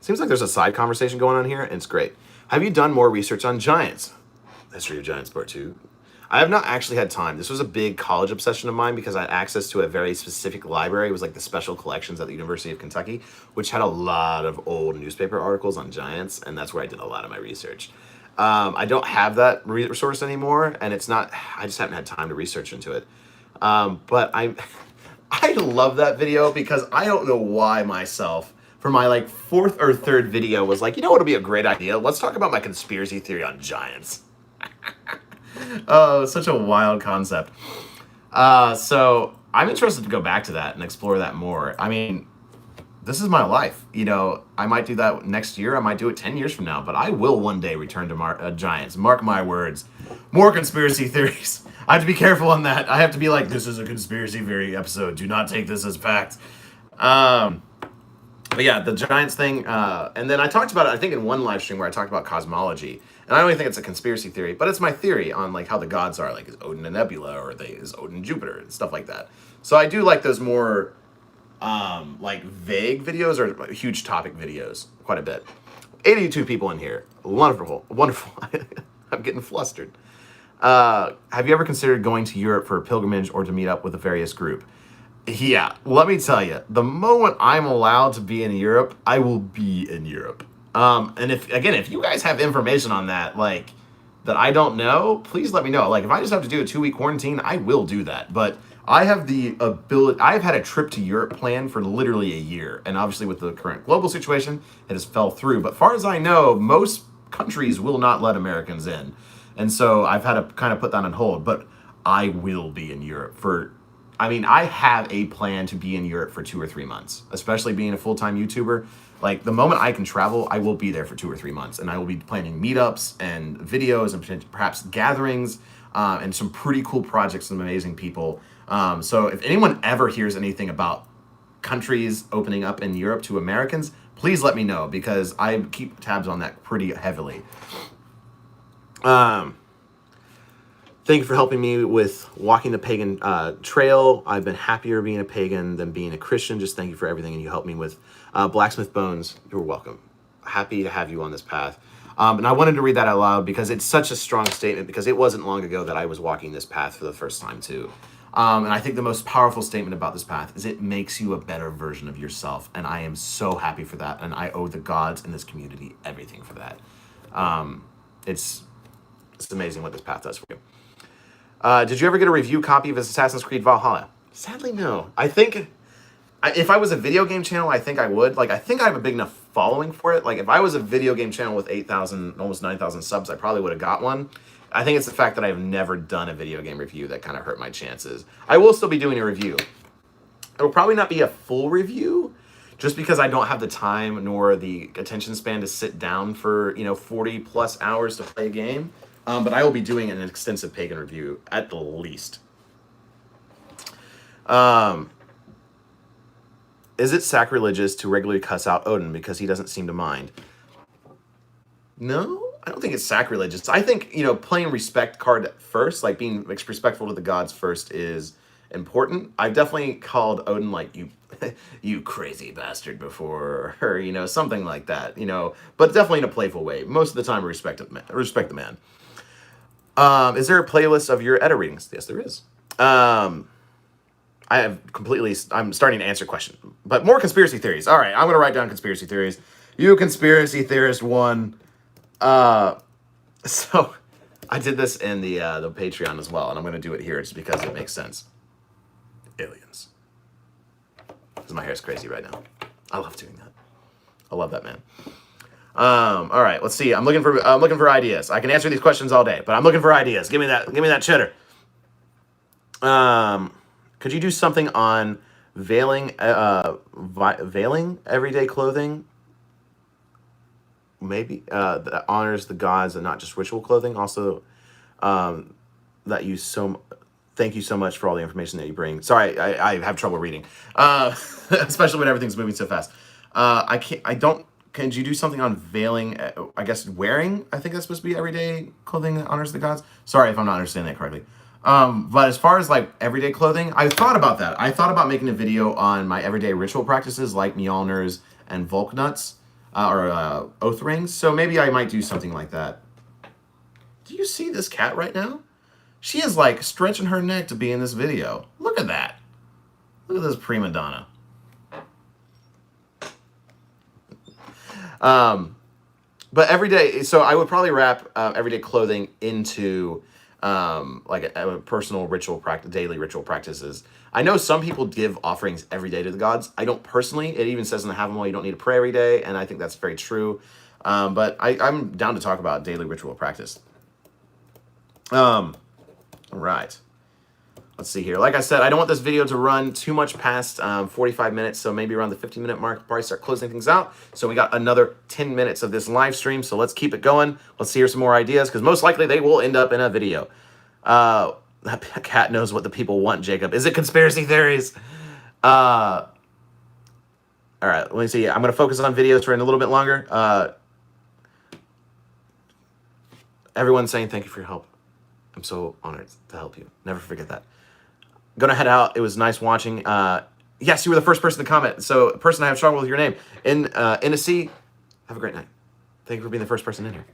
Seems like there's a side conversation going on here, and it's great. Have you done more research on giants? History of Giants Part 2. I have not actually had time. This was a big college obsession of mine because I had access to a very specific library. It was the special collections at the University of Kentucky, which had a lot of old newspaper articles on giants, and that's where I did a lot of my research. I don't have that resource anymore, and it's not. I just haven't had time to research into it. But I love that video because I don't know why myself, for my like fourth or third video, was like, you know what would be a great idea? Let's talk about my conspiracy theory on giants. Oh, such a wild concept. So I'm interested to go back to that and explore that more. I mean, this is my life. You know, I might do that next year. I might do it 10 years from now, but I will one day return to giants. Mark my words. More conspiracy theories. I have to be careful on that. I have to be like, this is a conspiracy theory episode. Do not take this as fact. But yeah, the giants thing. And then I talked about it, I think, in one live stream where I talked about cosmology. And I don't even think it's a conspiracy theory, but it's my theory on like how the gods are. Like, is Odin a nebula, or is Odin Jupiter, and stuff like that. So I do like those more like vague videos or huge topic videos quite a bit. 82 people in here. Wonderful. I'm getting flustered. Have you ever considered going to Europe for a pilgrimage or to meet up with a various group? Yeah, let me tell you, the moment I'm allowed to be in Europe, I will be in Europe. And if you guys have information on that, like, that I don't know, please let me know. Like, if I just have to do a 2-week quarantine, I will do that. But I have the ability, I've had a trip to Europe planned for literally a year. And obviously with the current global situation, it has fell through. But far as I know, most countries will not let Americans in. And so I've had to kind of put that on hold. But I will be in Europe I have a plan to be in Europe for 2 or 3 months, especially being a full-time YouTuber. Like, the moment I can travel, I will be there for 2 or 3 months, and I will be planning meetups and videos and perhaps gatherings and some pretty cool projects, some amazing people. So if anyone ever hears anything about countries opening up in Europe to Americans, please let me know, because I keep tabs on that pretty heavily. Thank you for helping me with walking the pagan trail. I've been happier being a pagan than being a Christian. Just thank you for everything, and you helped me with Blacksmith Bones. You're welcome. Happy to have you on this path. And I wanted to read that out loud because it's such a strong statement, because it wasn't long ago that I was walking this path for the first time too. And I think the most powerful statement about this path is it makes you a better version of yourself. And I am so happy for that. And I owe the gods in this community everything for that. It's amazing what this path does for you. Did you ever get a review copy of Assassin's Creed Valhalla? Sadly, no. I think if I was a video game channel, I think I would. Like, I think I have a big enough following for it. Like, if I was a video game channel with 8,000, almost 9,000 subs, I probably would have got one. I think it's the fact that I've never done a video game review that kind of hurt my chances. I will still be doing a review. It will probably not be a full review, just because I don't have the time nor the attention span to sit down for, 40 plus hours to play a game. But I will be doing an extensive pagan review at the least. Is it sacrilegious to regularly cuss out Odin because he doesn't seem to mind? No, I don't think it's sacrilegious. I think, playing respect card first, like being respectful to the gods first, is important. I've definitely called Odin like you crazy bastard before, or something like that. But definitely in a playful way. Most of the time, respect the man. Is there a playlist of your Edda readings? Yes, there is. I'm starting to answer questions, but more conspiracy theories. All right, I'm going to write down conspiracy theories. You conspiracy theorist one. So I did this in the Patreon as well, and I'm going to do it here just because it makes sense. Aliens. Because my hair is crazy right now. I love doing that. I love that, man. All right, let's see. I'm looking for ideas. I can answer these questions all day, but I'm looking for ideas. Give me that cheddar. Could you do something on veiling everyday clothing? Maybe that honors the gods and not just ritual clothing. Also, thank you so much for all the information that you bring. Sorry, I have trouble reading, especially when everything's moving so fast. Can you do something on veiling, I guess wearing? I think that's supposed to be everyday clothing that honors the gods. Sorry if I'm not understanding that correctly. But as far as like everyday clothing, I thought about that. I thought about making a video on my everyday ritual practices like Mjolnirs and Volknuts, or oath rings. So maybe I might do something like that. Do you see this cat right now? She is like stretching her neck to be in this video. Look at that. Look at this prima donna. But every day, so I would probably wrap everyday clothing into like a personal ritual practice, daily ritual practices. I know some people give offerings every day to the gods. I don't personally. It even says in the Have 'em All you don't need to pray every day, and I think that's very true. But I'm down to talk about daily ritual practice. All right. Let's see here. Like I said, I don't want this video to run too much past 45 minutes, so maybe around the 15-minute mark, probably start closing things out. So we got another 10 minutes of this live stream, so let's keep it going. Let's hear some more ideas, because most likely they will end up in a video. That cat knows what the people want, Jacob. Is it conspiracy theories? All right, let me see. I'm going to focus on videos for a little bit longer. Everyone's saying thank you for your help. I'm so honored to help you. Never forget that. Gonna head out. It was nice watching. Yes, you were the first person to comment. So, person I have struggled with your name. In a sea, have a great night. Thank you for being the first person in here.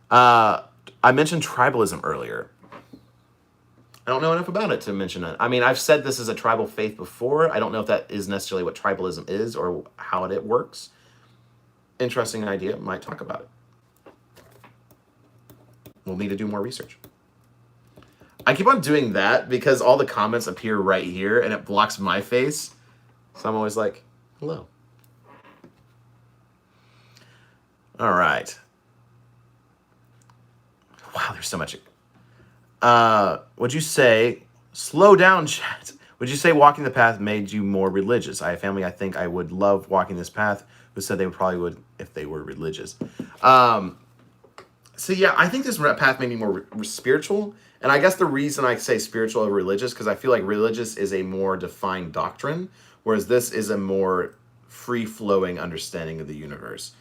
I mentioned tribalism earlier. I don't know enough about it to mention it. I mean, I've said this is a tribal faith before. I don't know if that is necessarily what tribalism is or how it works. Interesting idea. Might talk about it. We'll need to do more research. I keep on doing that because all the comments appear right here and it blocks my face. So I'm always like, hello. All right. Wow, there's so much. Would you say, slow down, chat. Would you say walking the path made you more religious? I have family I think I would love walking this path who said they probably would if they were religious. So yeah, I think this path made me more spiritual. And I guess the reason I say spiritual over religious, because I feel like religious is a more defined doctrine, whereas this is a more free-flowing understanding of the universe.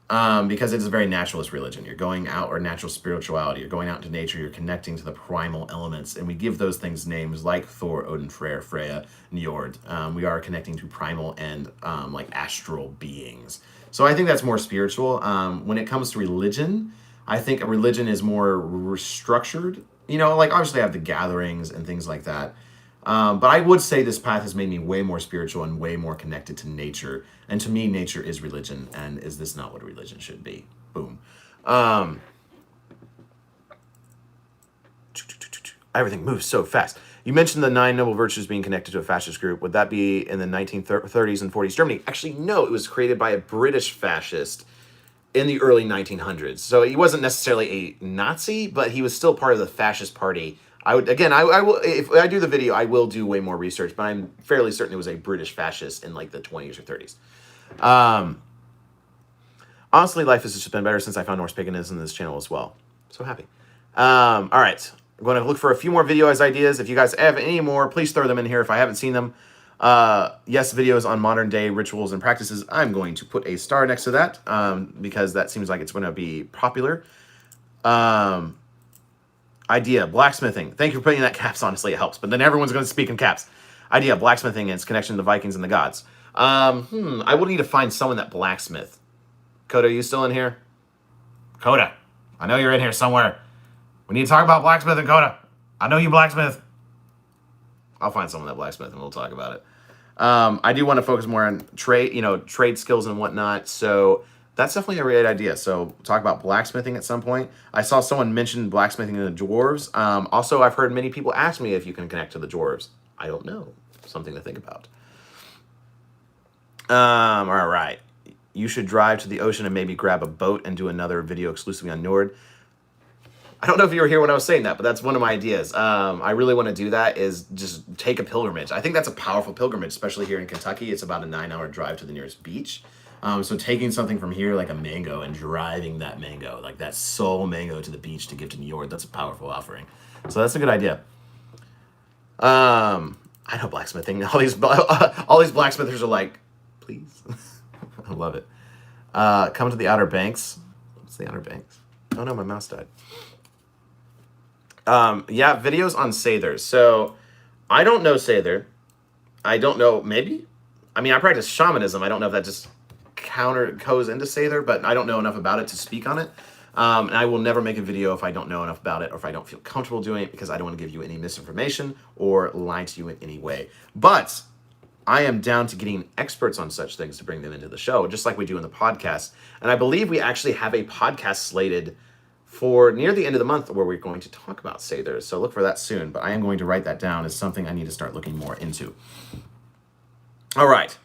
Because it is a very naturalist religion. You're going out, or natural spirituality. You're going out into nature. You're connecting to the primal elements. And we give those things names like Thor, Odin, Freyr, Freya, Njord. We are connecting to primal and like astral beings. So I think that's more spiritual. When it comes to religion, I think a religion is more structured. You know, like obviously I have the gatherings and things like that. But I would say this path has made me way more spiritual and way more connected to nature. And to me, nature is religion. And is this not what a religion should be? Boom. Everything moves so fast. You mentioned the 9 noble virtues being connected to a fascist group. Would that be in the 1930s and 40s Germany? Actually, no. It was created by a British fascist in the early 1900s. So he wasn't necessarily a Nazi, but he was still part of the fascist party. I would, again, I will, if I do the video, I will do way more research, but I'm fairly certain it was a British fascist in like the 20s or 30s. Honestly, life has just been better since I found Norse Paganism in this channel as well. So happy. All right. I'm going to look for a few more video ideas. If you guys have any more, please throw them in here if I haven't seen them. Yes, videos on modern day rituals and practices. I'm going to put a star next to that because that seems like it's going to be popular. Idea, blacksmithing. Thank you for putting that caps. Honestly, it helps. But then everyone's going to speak in caps. Idea, blacksmithing and its connection to the Vikings and the gods. I will need to find someone that blacksmith. Coda, are you still in here? Coda, I know you're in here somewhere. We need to talk about blacksmithing, Coda. I know you blacksmith. I'll find someone that blacksmith and we'll talk about it. I do want to focus more on trade skills and whatnot. So that's definitely a great idea. So we'll talk about blacksmithing at some point. I saw someone mention blacksmithing in the dwarves. Also, I've heard many people ask me if you can connect to the dwarves. I don't know. Something to think about. All right. You should drive to the ocean and maybe grab a boat and do another video exclusively on Njord. I don't know if you were here when I was saying that, but that's one of my ideas. I really want to do that is just take a pilgrimage. I think that's a powerful pilgrimage, especially here in Kentucky. It's about a 9-hour drive to the nearest beach. So taking something from here, like a mango, and driving that mango, like that soul mango to the beach to give to Njord, that's a powerful offering. So that's a good idea. I know blacksmithing. All these blacksmithers are like, please. I love it. Come to the Outer Banks. What's the Outer Banks? Oh no, my mouse died. Yeah, videos on Sather. So I don't know Sather. I don't know, maybe? I mean, I practice shamanism. I don't know if that just goes into Sather, but I don't know enough about it to speak on it. And I will never make a video if I don't know enough about it or if I don't feel comfortable doing it because I don't want to give you any misinformation or lie to you in any way. But I am down to getting experts on such things to bring them into the show, just like we do in the podcast. And I believe we actually have a podcast slated for near the end of the month where we're going to talk about Sathers. So look for that soon. But I am going to write that down as something I need to start looking more into. All right.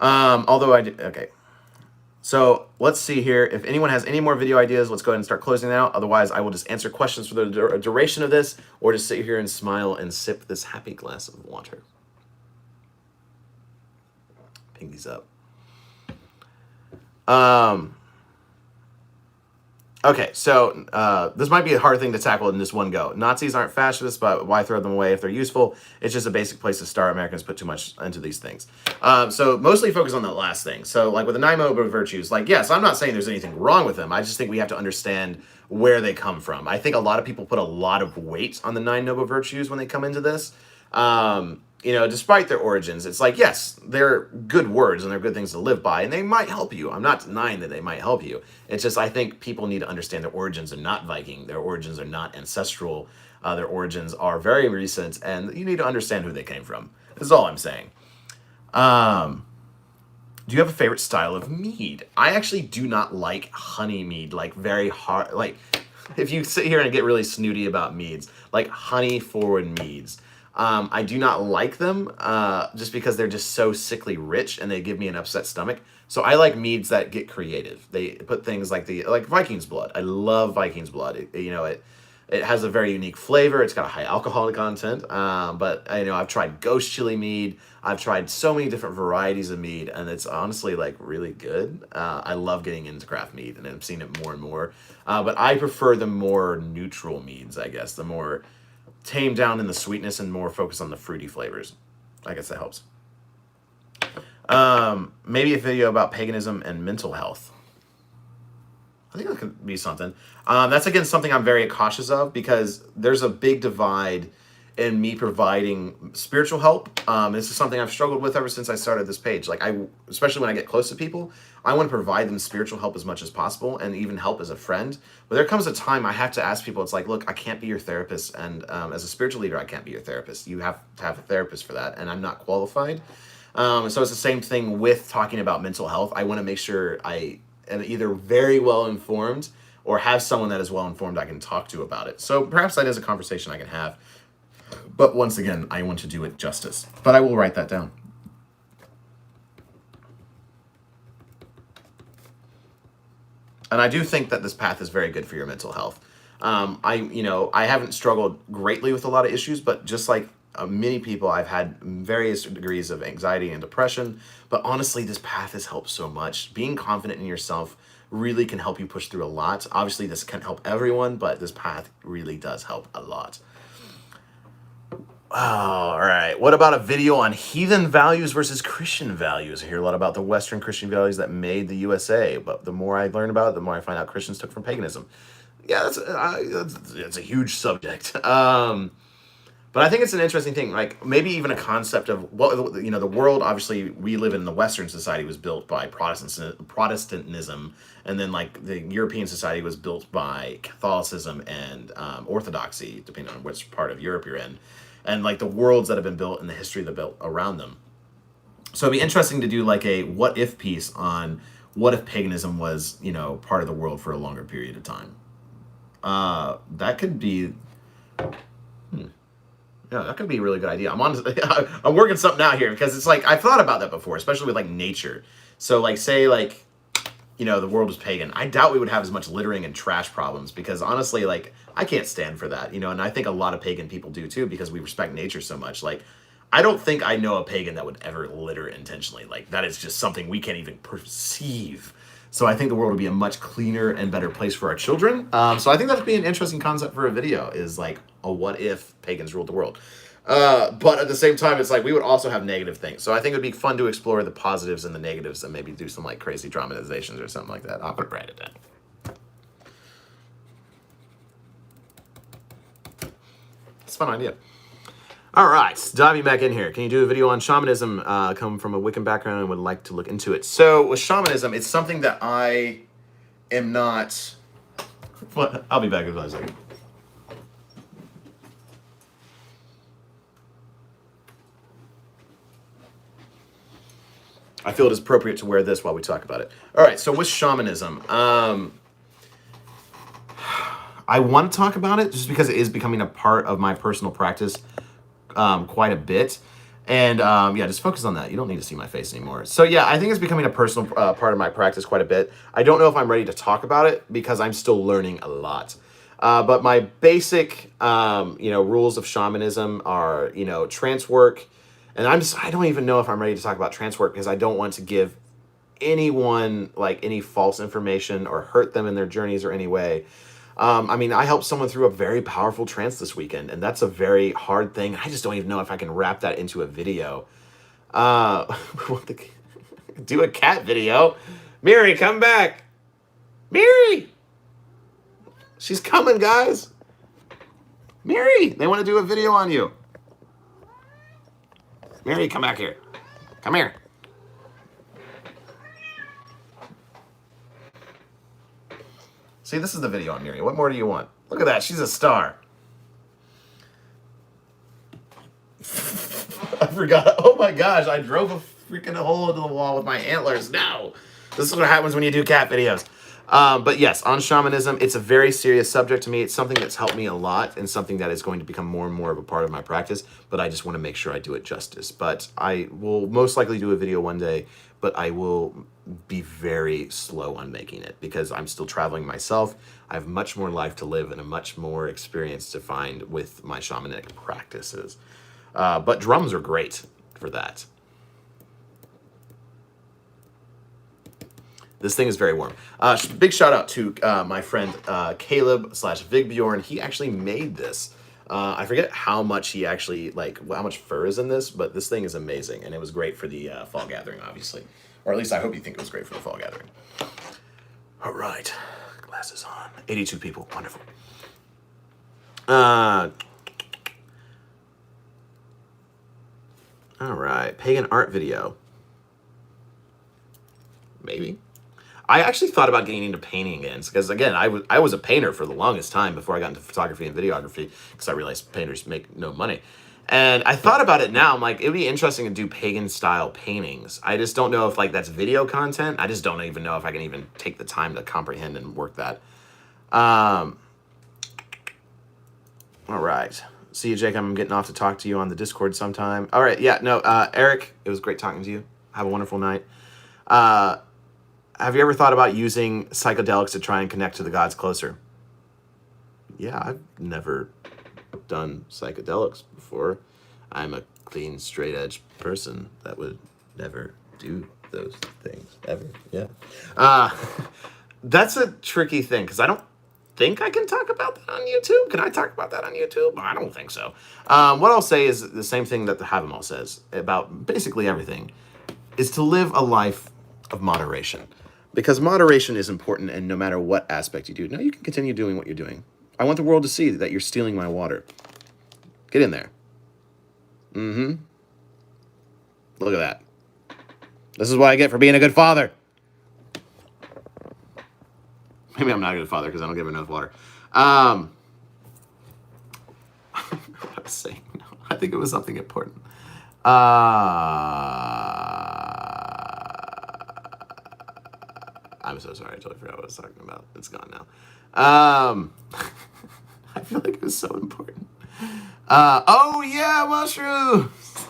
Okay. So let's see here. If anyone has any more video ideas, let's go ahead and start closing it out. Otherwise, I will just answer questions for the duration of this, or just sit here and smile and sip this happy glass of water. Ping these up. Okay, so this might be a hard thing to tackle in this one go. Nazis aren't fascists, but why throw them away if they're useful? It's just a basic place to start. Americans put too much into these things. So mostly focus on that last thing. So like with the 9 noble virtues, like, yes, I'm not saying there's anything wrong with them. I just think we have to understand where they come from. I think a lot of people put a lot of weight on the 9 noble virtues when they come into this. You know, despite their origins, it's like, yes, they're good words and they're good things to live by, and they might help you. I'm not denying that they might help you. It's just, I think people need to understand their origins are not Viking. Their origins are not ancestral. Their origins are very recent, and you need to understand who they came from. That's all I'm saying. Do you have a favorite style of mead? I actually do not like honey mead, like very hard, like if you sit here and get really snooty about meads, like honey forward meads. I do not like them just because they're just so sickly rich and they give me an upset stomach. So I like meads that get creative. They put things like Viking's blood. I love Viking's blood. It has a very unique flavor. It's got a high alcohol content. But I've tried ghost chili mead. I've tried so many different varieties of mead, and it's honestly like really good. I love getting into craft mead, and I'm seeing it more and more. But I prefer the more neutral meads, I guess, the more tamed down in the sweetness and more focused on the fruity flavors. I guess that helps. Maybe a video about paganism and mental health. I think that could be something. That's, again, something I'm very cautious of because there's a big divide in me providing spiritual help. This is something I've struggled with ever since I started this page. Like, especially when I get close to people, I want to provide them spiritual help as much as possible and even help as a friend. But there comes a time I have to ask people, it's like, look, I can't be your therapist. And as a spiritual leader, I can't be your therapist. You have to have a therapist for that. And I'm not qualified. So it's the same thing with talking about mental health. I want to make sure I am either very well informed or have someone that is well informed I can talk to about it. So perhaps that is a conversation I can have. But once again, I want to do it justice. But I will write that down. And I do think that this path is very good for your mental health. I haven't struggled greatly with a lot of issues, but just like many people, I've had various degrees of anxiety and depression. But honestly, this path has helped so much. Being confident in yourself really can help you push through a lot. Obviously, this can't help everyone, but this path really does help a lot. All right. What about a video on heathen values versus Christian values? I hear a lot about the Western Christian values that made the USA, but the more I learn about it, the more I find out Christians took from paganism. Yeah, that's a huge subject. But I think it's an interesting thing, like maybe even a concept of the world. Obviously, we live in the Western society was built by Protestantism, and then like the European society was built by Catholicism and Orthodoxy, depending on which part of Europe you're in. And like the worlds that have been built and the history that built around them. So it'd be interesting to do like a what if piece on what if paganism was, part of the world for a longer period of time. That could be, yeah, that could be a really good idea. I'm working something out here because it's like, I've thought about that before, especially with like nature. So like, say like, the world was pagan. I doubt we would have as much littering and trash problems because honestly, like, I can't stand for that, and I think a lot of pagan people do too because we respect nature so much. Like, I don't think I know a pagan that would ever litter intentionally. Like, that is just something we can't even perceive. So I think the world would be a much cleaner and better place for our children. So I think that would be an interesting concept for a video is like a what if pagans ruled the world. But at the same time, it's like we would also have negative things. So I think it would be fun to explore the positives and the negatives and maybe do some like crazy dramatizations or something like that. I'll put Brad at that. It's a fun idea. All right, diving back in here. Can you do a video on shamanism? Come from a Wiccan background and would like to look into it. So with shamanism, it's something that I am not... Well, I'll be back in a second. I feel it is appropriate to wear this while we talk about it. All right, so with shamanism, I want to talk about it just because it is becoming a part of my personal practice quite a bit. And yeah, just focus on that. You don't need to see my face anymore. So yeah, I think it's becoming a personal part of my practice quite a bit. I don't know if I'm ready to talk about it because I'm still learning a lot. But my basic, rules of shamanism are, trance work. And I don't even know if I'm ready to talk about trance work because I don't want to give anyone like any false information or hurt them in their journeys or any way. I helped someone through a very powerful trance this weekend, and that's a very hard thing. I just don't even know if I can wrap that into a video. Do a cat video. Miri, come back. Miri! She's coming, guys. Miri, they want to do a video on you. Miri, come back here. Come here. See, this is the video on Miri. What more do you want? Look at that. She's a star. I forgot. Oh my gosh. I drove a freaking hole into the wall with my antlers. No. This is what happens when you do cat videos. But yes, on shamanism, it's a very serious subject to me. It's something that's helped me a lot and something that is going to become more and more of a part of my practice. But I just want to make sure I do it justice. But I will most likely do a video one day, but I will be very slow on making it because I'm still traveling myself. I have much more life to live and a much more experience to find with my shamanic practices. But drums are great for that. This thing is very warm. Big shout out to my friend Caleb/Vigbjorn. He actually made this. I forget how much he actually, how much fur is in this, but this thing is amazing. And it was great for the fall gathering, obviously. Or at least I hope you think it was great for the fall gathering. All right. Glasses on. 82 people. Wonderful. All right. Pagan art video. Maybe. I actually thought about getting into painting again because, again, I was a painter for the longest time before I got into photography and videography because I realized painters make no money. And I thought about it now. I'm like, it would be interesting to do pagan-style paintings. I just don't know if, that's video content. I just don't even know if I can even take the time to comprehend and work that. All right. See you, Jake. I'm getting off to talk to you on the Discord sometime. All right. Yeah, no, Eric, it was great talking to you. Have a wonderful night. Have you ever thought about using psychedelics to try and connect to the gods closer? Yeah, I've never done psychedelics before. I'm a clean, straight-edge person that would never do those things, ever. Yeah. That's a tricky thing, because I don't think I can talk about that on YouTube. Can I talk about that on YouTube? I don't think so. What I'll say is the same thing that the Havamal says about basically everything, is to live a life of moderation. Because moderation is important, and no matter what aspect you do. Now you can continue doing what you're doing. I want the world to see that you're stealing my water. Get in there. Mm-hmm. Look at that. This is what I get for being a good father. Maybe I'm not a good father because I don't give her enough water. What I was saying? No, I think it was something important. I'm so sorry. I totally forgot what I was talking about. It's gone now. I feel like it was so important. Oh yeah, mushrooms.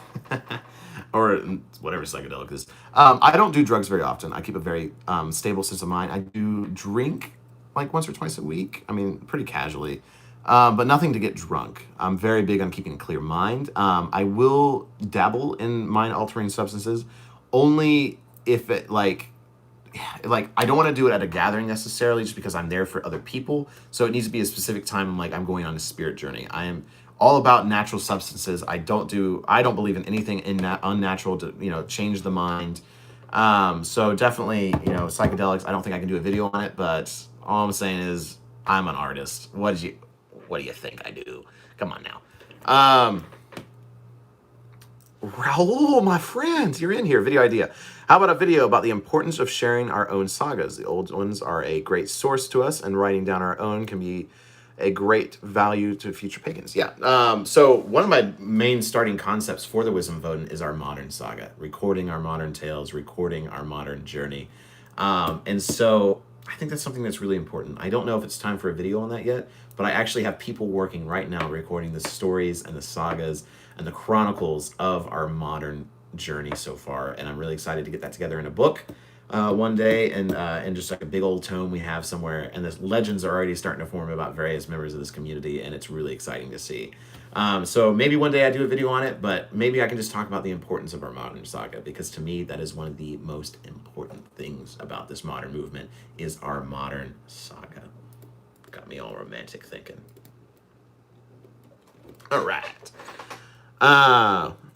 Or whatever psychedelic is. I don't do drugs very often. I keep a very stable sense of mind. I do drink once or twice a week. Pretty casually. But nothing to get drunk. I'm very big on keeping a clear mind. I will dabble in mind-altering substances only if it I don't want to do it at a gathering necessarily just because I'm there for other people. So it needs to be a specific time I'm going on a spirit journey. I am all about natural substances. I don't believe in anything unnatural to, change the mind. So definitely, psychedelics, I don't think I can do a video on it, but all I'm saying is I'm an artist. What do you think I do? Come on now. Raul, my friend, you're in here. Video idea. How about a video about the importance of sharing our own sagas? The old ones are a great source to us, and writing down our own can be a great value to future pagans. Yeah. So one of my main starting concepts for the Wisdom of Odin is our modern saga, recording our modern tales, recording our modern journey. And so I think that's something that's really important. I don't know if it's time for a video on that yet, but I actually have people working right now recording the stories and the sagas and the chronicles of our modern journey so far. And I'm really excited to get that together in a book one day, and just like a big old tome we have somewhere. And the legends are already starting to form about various members of this community, and it's really exciting to see. So maybe one day I do a video on it, but maybe I can just talk about the importance of our modern saga, because to me that is one of the most important things about this modern movement is our modern saga. Got me all romantic thinking. All right.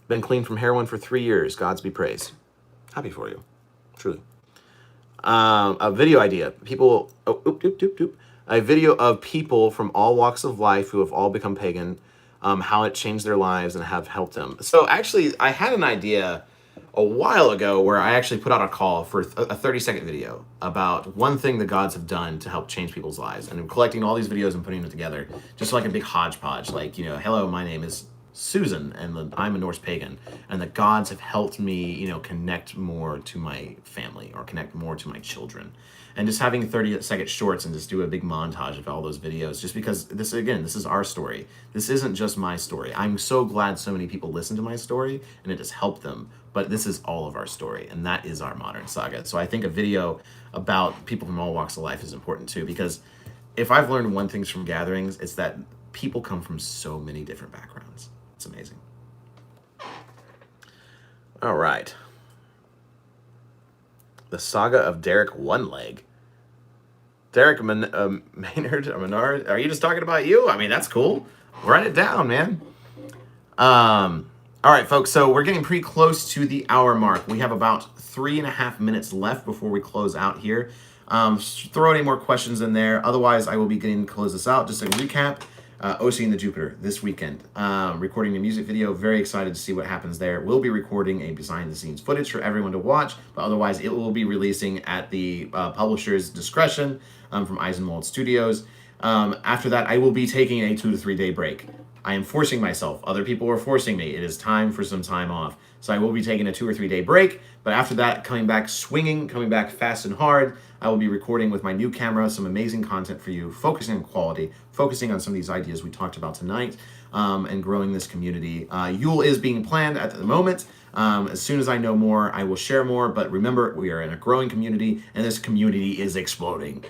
Been clean from heroin for 3 years. Gods be praised. Happy for you. Truly. A video idea. People, a video of people from all walks of life who have all become pagan, how it changed their lives and have helped them. So actually, I had an idea a while ago where I actually put out a call for a 30-second video about one thing the gods have done to help change people's lives. And I'm collecting all these videos and putting them together just like a big hodgepodge. Like, you know, hello, my name is Susan, and I'm a Norse pagan, and the gods have helped me, you know, connect more to my family or connect more to my children. And just having 30-second shorts and just do a big montage of all those videos, just because this is our story. This isn't just my story. I'm so glad so many people listen to my story and it has helped them, but this is all of our story, and that is our modern saga. So I think a video about people from all walks of life is important too, because if I've learned one thing from gatherings, it's that people come from so many different backgrounds. It's amazing. All right. The Saga of Derek One Leg. Derek Maynard, Menard, are you just talking about you? I mean, that's cool. Write it down, man. All right, folks, so we're getting pretty close to the hour mark. We have about 3.5 minutes left before we close out here. Throw any more questions in there. Otherwise, I will be getting to close this out. Just a recap. OC and the Jupiter this weekend. Recording a music video. Very excited to see what happens there. We'll be recording a behind-the-scenes footage for everyone to watch, but otherwise it will be releasing at the publisher's discretion from Eisenwald Studios. After that, I will be taking a 2 to 3 day break. I am forcing myself. Other people are forcing me. It is time for some time off. So I will be taking a 2 or 3 day break, but after that, coming back swinging, coming back fast and hard. I will be recording with my new camera some amazing content for you, focusing on quality, focusing on some of these ideas we talked about tonight, and growing this community. Yule is being planned at the moment. As soon as I know more, I will share more, but remember, we are in a growing community, and this community is exploding.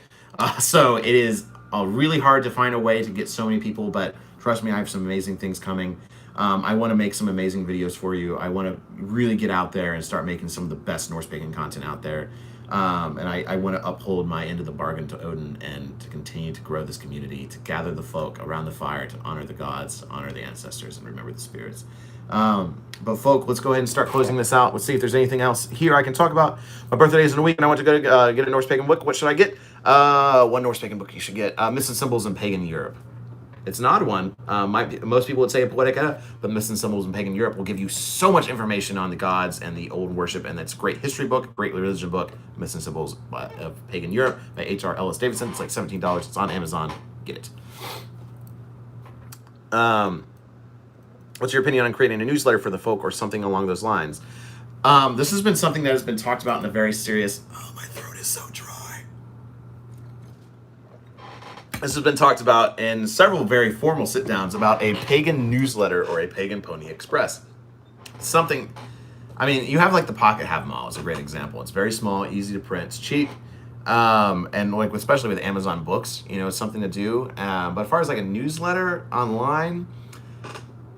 So it is really hard to find a way to get so many people, but trust me, I have some amazing things coming. I want to make some amazing videos for you. I want to really get out there and start making some of the best Norse Pagan content out there. And I want to uphold my end of the bargain to Odin and to continue to grow this community, to gather the folk around the fire, to honor the gods, to honor the ancestors, and remember the spirits. But folk, let's go ahead and start closing this out. Let's see if there's anything else here I can talk about. My birthday is in a week, and I want to go get a Norse Pagan book. What should I get? One Norse Pagan book you should get. Missing Symbols in Pagan Europe. It's an odd one. Most people would say a Poetic Edda, but Missing Symbols in Pagan Europe will give you so much information on the gods and the old worship, and that's a great history book, great religion book, Missing Symbols of Pagan Europe by H.R. Ellis Davidson. It's like $17. It's on Amazon. Get it. What's your opinion on creating a newsletter for the folk or something along those lines? This has been something that has been talked about in a very serious... Oh, my throat is so dry. This has been talked about in several very formal sit-downs about a pagan newsletter or a pagan Pony Express. Something, I mean, you have like the Pocket Have-Em-All is a great example. It's very small, easy to print, it's cheap, and like especially with Amazon Books, you know, it's something to do. But as far as like a newsletter online,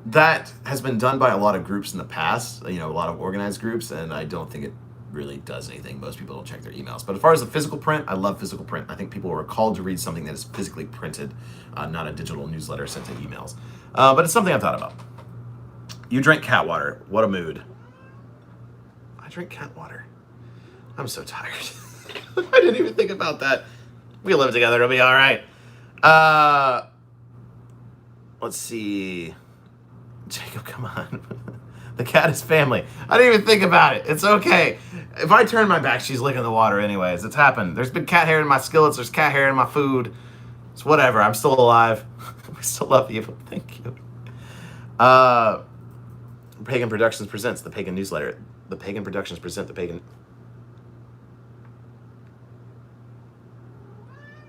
that has been done by a lot of groups in the past, you know, a lot of organized groups, and I don't think it really does anything. Most people don't check their emails. But as far as the physical print, I love physical print. I think people are called to read something that is physically printed, not a digital newsletter sent to emails. But it's something I've thought about. You drink cat water. What a mood. I drink cat water. I'm so tired. I didn't even think about that. We live together. It'll be all right. Let's see. Jacob, come on. The cat is family. I didn't even think about it. It's okay. If I turn my back, she's licking the water anyways. It's happened. There's been cat hair in my skillets. There's cat hair in my food. It's whatever. I'm still alive. I still love you. Thank you. Pagan Productions presents the Pagan newsletter. The Pagan Productions present the Pagan.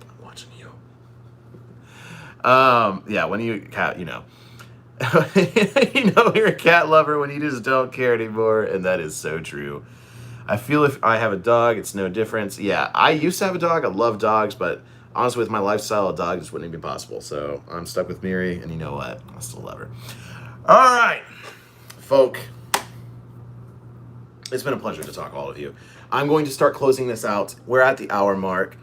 I'm watching you. Yeah, when you cat, you know. You know you're a cat lover when you just don't care anymore, and that is so true. I feel if I have a dog, it's no difference. Yeah, I used to have a dog. I love dogs, but honestly, with my lifestyle, a dog just wouldn't even be possible. So I'm stuck with Miri, and you know what? I still love her. All right, folk. It's been a pleasure to talk to all of you. I'm going to start closing this out. We're at the hour mark.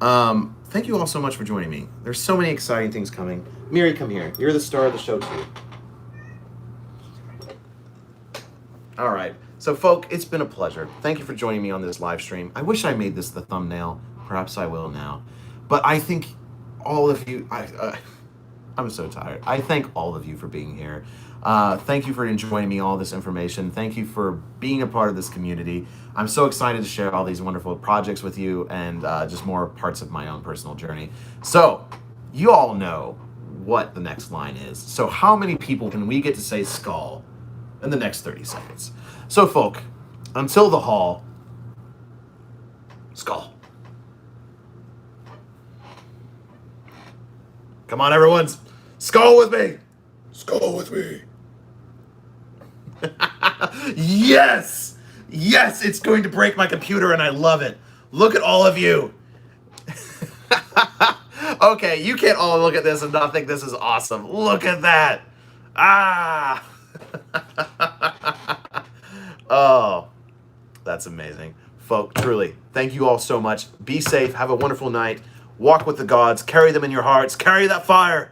Thank you all so much for joining me. There's so many exciting things coming. Miri, come here. You're the star of the show, too. All right. So, folk, it's been a pleasure. Thank you for joining me on this live stream. I wish I made this the thumbnail. Perhaps I will now. But I think all of you... I'm so tired. I thank all of you for being here. Thank you for enjoying me all this information. Thank you for being a part of this community. I'm so excited to share all these wonderful projects with you and just more parts of my own personal journey. So, you all know what the next line is. So how many people can we get to say skull in the next 30 seconds? So, folk, until the hall, skull. Come on, everyone. Skull with me. Skull with me. Yes! Yes, it's going to break my computer and I love it. Look at all of you. Okay, you can't all look at this and not think this is awesome. Look at that. Ah! Oh, that's amazing. Folk, truly, thank you all so much. Be safe. Have a wonderful night. Walk with the gods. Carry them in your hearts. Carry that fire.